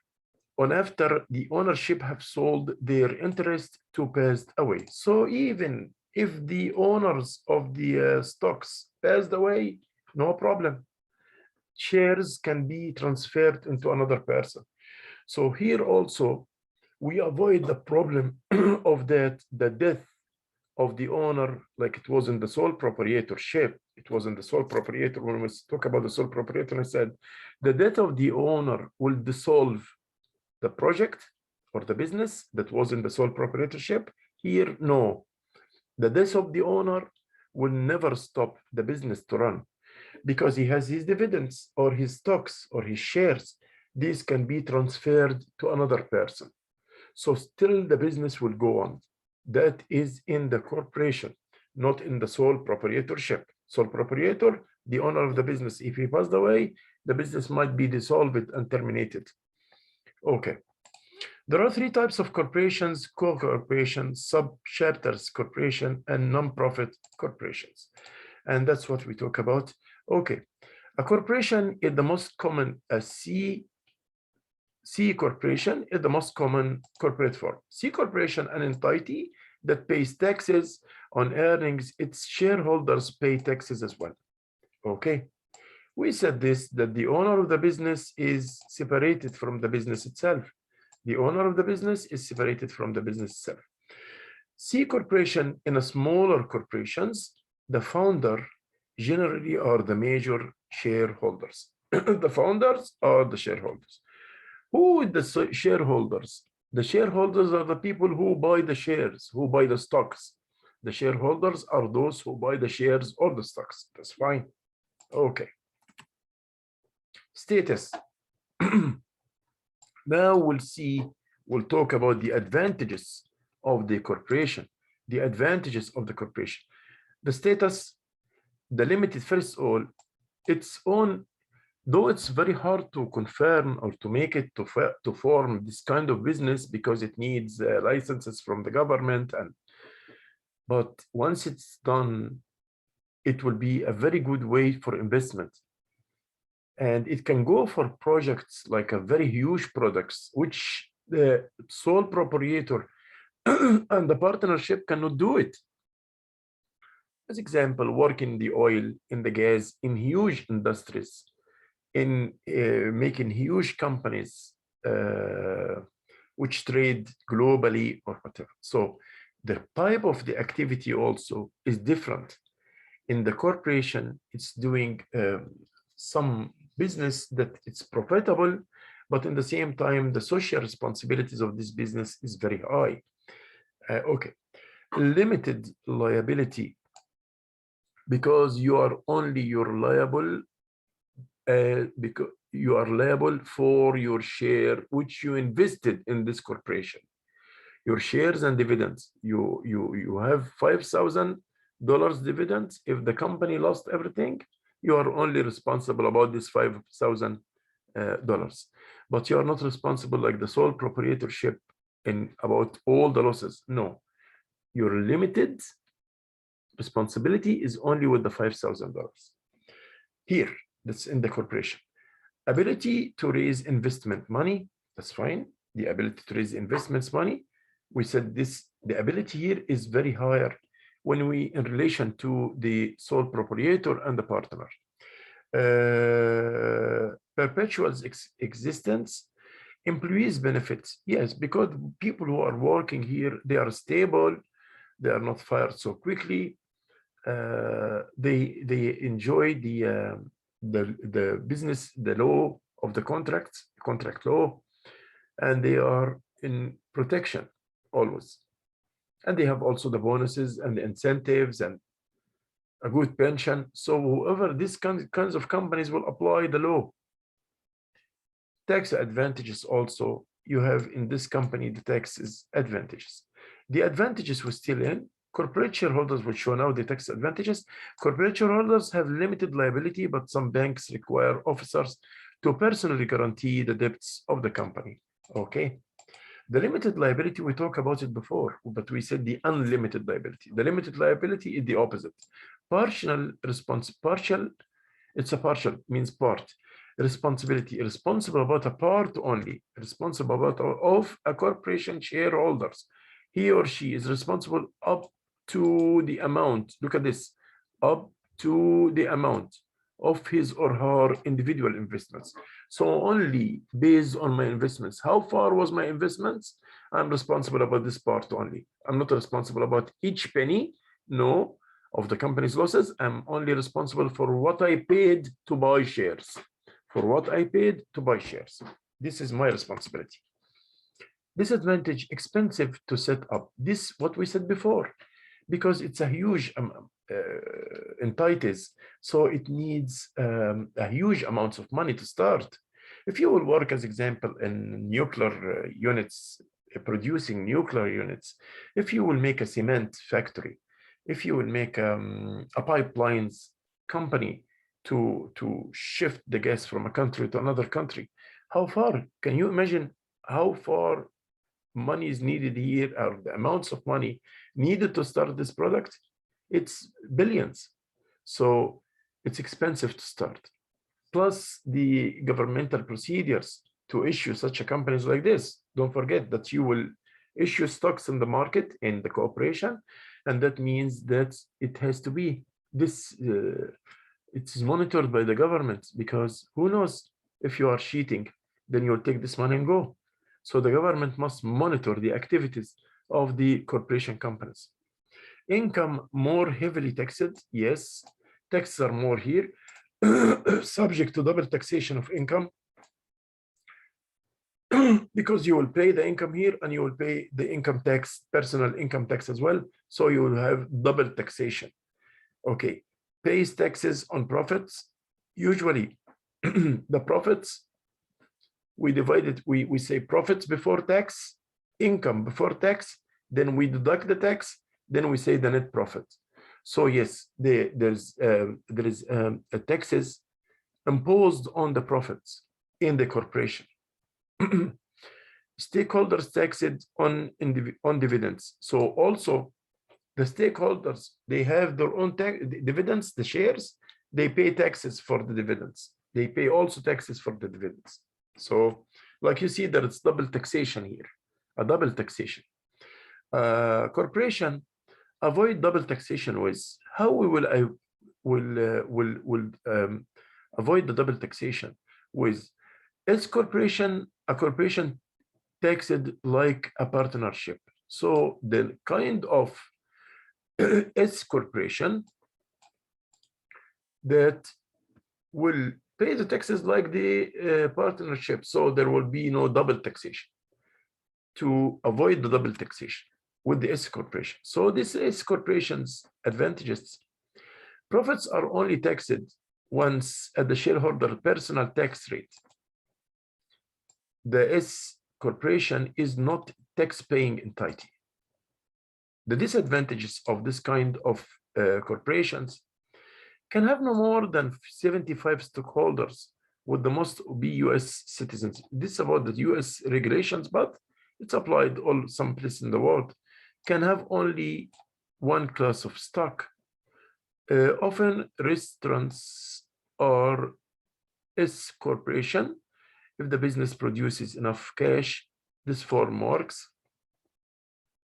on after the ownership have sold their interest to passed away. So even if the owners of the stocks passed away, no problem. Shares can be transferred into another person. So here also, we avoid the problem of the death of the owner, like it was in the sole proprietorship. It was in the sole proprietor. When we talk about the sole proprietor, I said the death of the owner will dissolve the project or the business that was in the sole proprietorship. Here, no. The death of the owner will never stop the business to run, because he has his dividends or his stocks or his shares. These can be transferred to another person. So still the business will go on. That is in the corporation, not in the sole proprietorship. Sole proprietor, the owner of the business, if he passed away, the business might be dissolved and terminated. Okay. There are three types of corporations: co-corporation, sub-chapters corporation, and non-profit corporations. And that's what we talk about. Okay. A corporation is the most common, a C corporation is the most common corporate form. C corporation, an entity that pays taxes on earnings. Its shareholders pay taxes as well. Okay. We said this, that the owner of the business is separated from the business itself. The owner of the business is separated from the business itself. C corporation, in a smaller corporations, the founder generally are the major shareholders. The founders are the shareholders. Who are the shareholders? The shareholders are the people who buy the shares, who buy the stocks. The shareholders are those who buy the shares or the stocks. That's fine. Okay. Status. Now we'll talk about the advantages of the corporation. The advantages of the corporation. The status, the limited, first of all, its own, though it's very hard to confirm or to make it to form this kind of business, because it needs licenses from the government, and but once it's done, it will be a very good way for investment. And it can go for projects like a very huge products, which the sole proprietor and the partnership cannot do it. As example, work in the oil, in the gas, in huge industries, in making huge companies which trade globally or whatever. So the type of the activity also is different. In the corporation, it's doing some business that it's profitable, but in the same time, the social responsibilities of this business is very high. Okay, limited liability, because you are only liable because you are liable for your share which you invested in this corporation. Your shares and dividends, you have $5,000 dividends. If the company lost everything, you are only responsible about this $5,000, but you are not responsible like the sole proprietorship in about all the losses. No, your limited responsibility is only with the $5,000. Here, that's in the corporation. Ability to raise investment money, that's fine. The ability to raise investments money, we said this, the ability here is very higher when we in relation to the sole proprietor and the partner. Perpetual existence, employees benefits, yes, because people who are working here, they are stable, they are not fired so quickly. They enjoy the business, the law of the contract law, and they are in protection always. And they have also the bonuses and the incentives and a good pension. So whoever these kinds of companies will apply the law. Tax advantages also, you have in this company the taxes advantages. The advantages were still in corporate shareholders, will show now the tax advantages. Corporate shareholders have limited liability, but some banks require officers to personally guarantee the debts of the company. Okay. The limited liability, we talked about it before, but we said the unlimited liability. The limited liability is the opposite. Partial, it's a partial, means part. Responsibility, responsible about a part only, responsible about of a corporation shareholders. He or she is responsible up to the amount, look at this, up to the amount of his or her individual investments. So only based on my investments, how far was my investments? I'm responsible about this part only. I'm not responsible about each penny, no, of the company's losses. I'm only responsible for what I paid to buy shares. For what I paid to buy shares. This is my responsibility. Disadvantage, expensive to set up. This, what we said before, because it's a huge entities, so it needs a huge amounts of money to start. If you will work, as example, in nuclear units, producing nuclear units, if you will make a cement factory, if you will make a pipelines company to shift the gas from a country to another country, how far? Can you imagine how far money is needed here, or the amounts of money needed to start this product? It's billions. So it's expensive to start. Plus the governmental procedures to issue such a companies like this. Don't forget that you will issue stocks in the market in the corporation, and that means that it has to be this, it's monitored by the government, because who knows, if you are cheating, then you'll take this money and go. So the government must monitor the activities of the corporation companies. Income more heavily taxed, yes, taxes are more here, subject to double taxation of income, because you will pay the income here and you will pay the income tax, personal income tax as well. So you will have double taxation. Okay, pays taxes on profits. Usually the profits, we divide it, we say profits before tax, income before tax, then we deduct the tax, then we say the net profit. So yes, there is taxes imposed on the profits in the corporation. Stakeholders taxed on dividends. So also The stakeholders, they have their own dividends, the shares, they pay taxes for the dividends. They pay also taxes for the dividends. So like you see, there is double taxation here, a double taxation. Corporation avoid double taxation with how we will avoid the double taxation with is a corporation taxed like a partnership. So the kind of S corporation that will pay the taxes like the partnership. So there will be no double taxation to avoid the double taxation with the S corporation. So this S corporation's advantages: profits are only taxed once at the shareholder personal tax rate. The S corporation is not tax-paying entity. The disadvantages of this kind of corporations can have no more than 75 stockholders, with the most be US citizens. This is about the US regulations, but it's applied all some place in the world. Can have only one class of stock. Often restaurants are S corporation. If the business produces enough cash, this form works.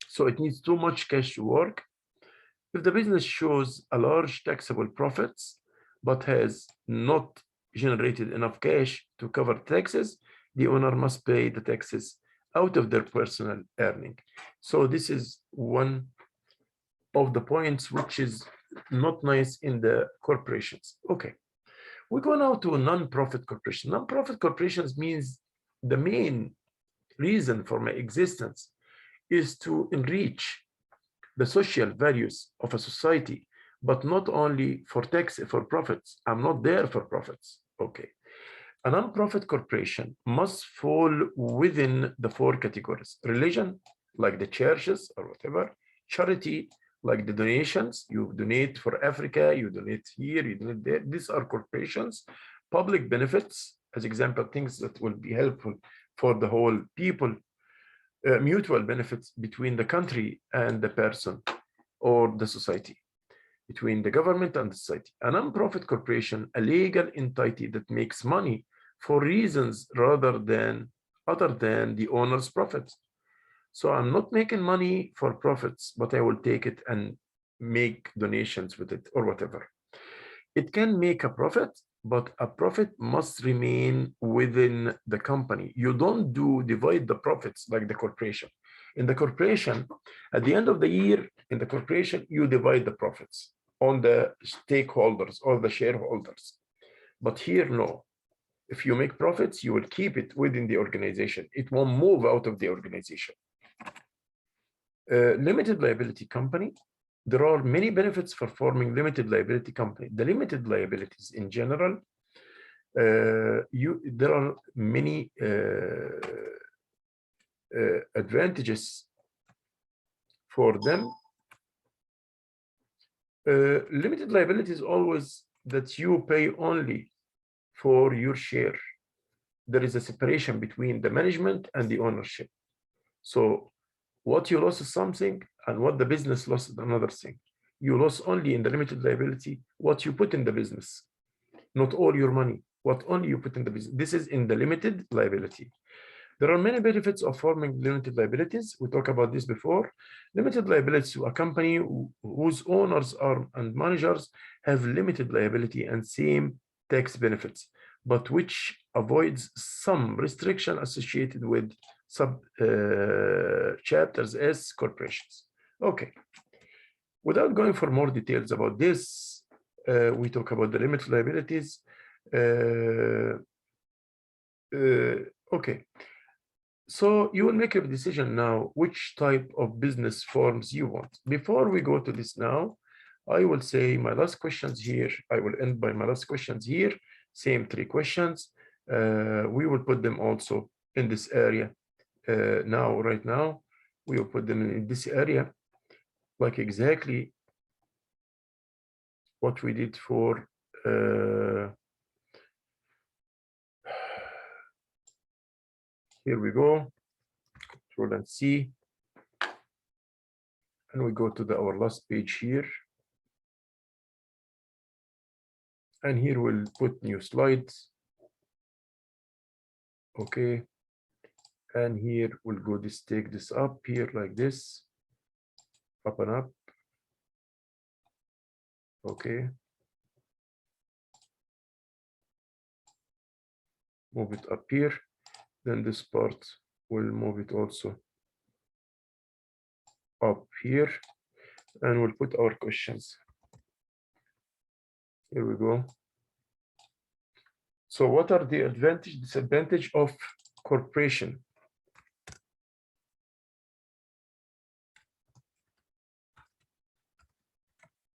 So it needs too much cash to work. If the business shows a large taxable profits, but has not generated enough cash to cover taxes, the owner must pay the taxes out of their personal earning. So this is one of the points which is not nice in the corporations. Okay, we go now to a non-profit corporation. Non-profit corporations means the main reason for my existence is to enrich the social values of a society, but not only for profits. I'm not there for profits. Okay. A non-profit corporation must fall within the four categories: religion, like the churches or whatever; charity, like the donations, you donate for Africa, you donate here, you donate there. These are corporations. Public benefits, as example, things that will be helpful for the whole people. Mutual benefits between the country and the person or the society, between the government and the society. A non-profit corporation, a legal entity that makes money for reasons other than the owner's profits. So I'm not making money for profits, but I will take it and make donations with it or whatever. It can make a profit, but a profit must remain within the company. You don't divide the profits like the corporation. In the corporation, at the end of the year, in the corporation, you divide the profits on the stakeholders or the shareholders. But here, no. If you make profits, you will keep it within the organization. It won't move out of the organization. Limited liability company. There are many benefits for forming limited liability company. The limited liabilities in general, there are many advantages for them. Limited liability is always that you pay only for your share. There is a separation between the management and the ownership. So what you lost is something, and what the business lost is another thing. You lost only in the limited liability what you put in the business, not all your money, what only you put in the business. This is in the limited liability. There are many benefits of forming limited liabilities. We talked about this before. Limited liabilities to a company whose owners and managers have limited liability and same tax benefits, but which avoids some restriction associated with sub chapters S corporations. Okay. Without going for more details about this, we talk about the limited liabilities. Okay. So you will make a decision now which type of business forms you want. Before we go to this now, I will say my last questions here. I will end by my last questions here. Same 3 questions. We will put them also in this area. Right now, we will put them in this area, like exactly what we did for here we go. Control and C. And we go to our last page here. And here we'll put new slides. Okay. And here we'll go take this up here like this, up and up. Okay. Move it up here. Then this part will move it also up here. And we'll put our questions. Here we go. So what are the advantage, disadvantage of corporation?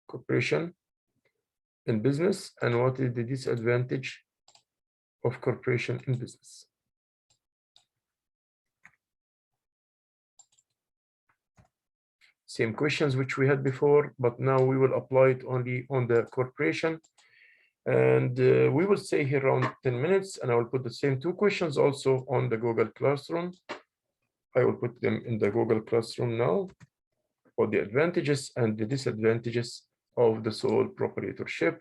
Corporation in business, and what is the disadvantage of corporation in business? Same questions which we had before, but now we will apply it only on the corporation. And we will stay here around 10 minutes, and I will put the same two questions also on the Google Classroom. I will put them in the Google Classroom now for the advantages and the disadvantages of the sole proprietorship.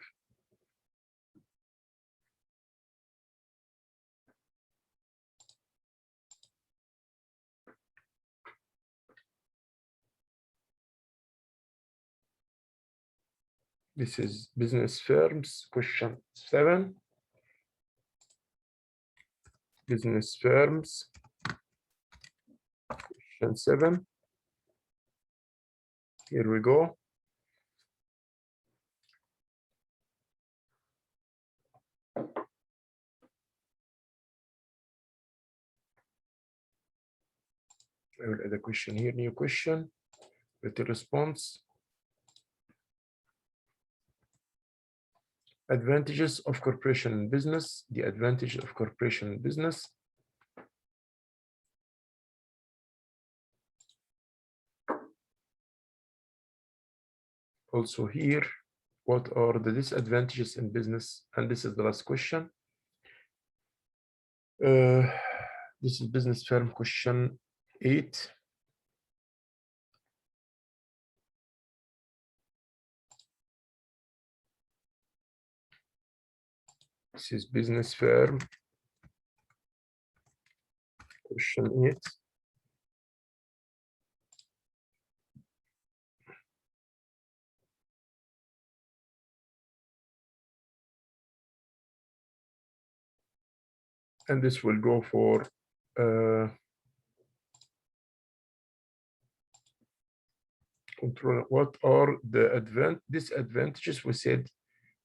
This is business firms, question 7. Business firms, question 7. Here we go. I will add a question here, new question with the response. Advantages of corporation in business, the advantage of corporation in business. Also here, what are the disadvantages in business? And this is the last question. This is business firm question 8. This is business firm question 8. And this will go for control. What are the disadvantages? We said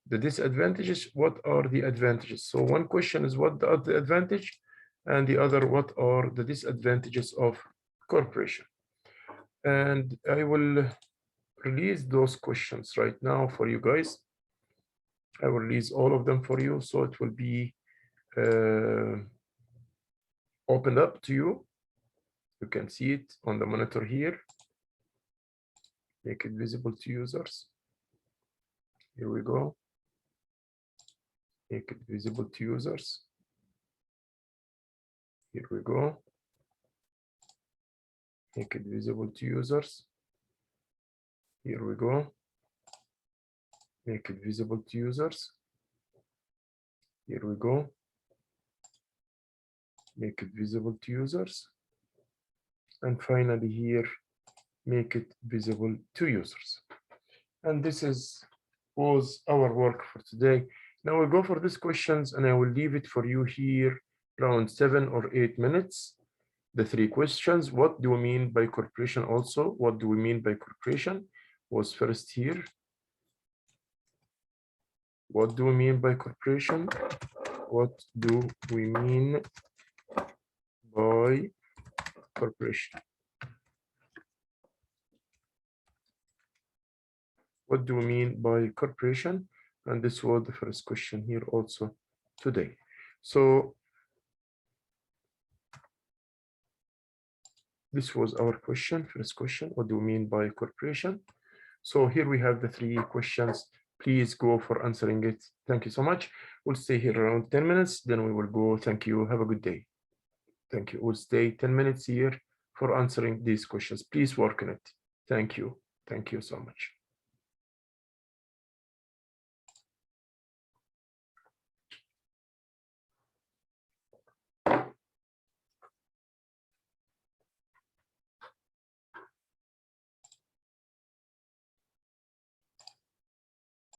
the disadvantages. What are the advantages? So one question is what are the advantage, and the other, what are the disadvantages of corporation? And I will release those questions right now for you guys. I will release all of them for you, so it will be opened up to you. You can see it on the monitor here. Make it visible to users. Here we go. Make it visible to users. Here we go. Make it visible to users. Here we go. Make it visible to users. Here we go. Make it visible to users. And finally here, make it visible to users. And this was our work for today. Now we'll go for these questions, and I will leave it for you here around 7 or 8 minutes. The 3 questions. What do we mean by corporation? Also, what do we mean by corporation was first here. What do we mean by corporation? What do we mean by corporation? What do we mean by corporation? And this was the first question here also today. So this was our question, first question. What do we mean by corporation? So here we have the 3 questions. Please go for answering it. Thank you so much. We'll stay here around 10 minutes, then we will go. Thank you. Have a good day. Thank you. We'll stay 10 minutes here for answering these questions. Please work on it. Thank you. Thank you so much.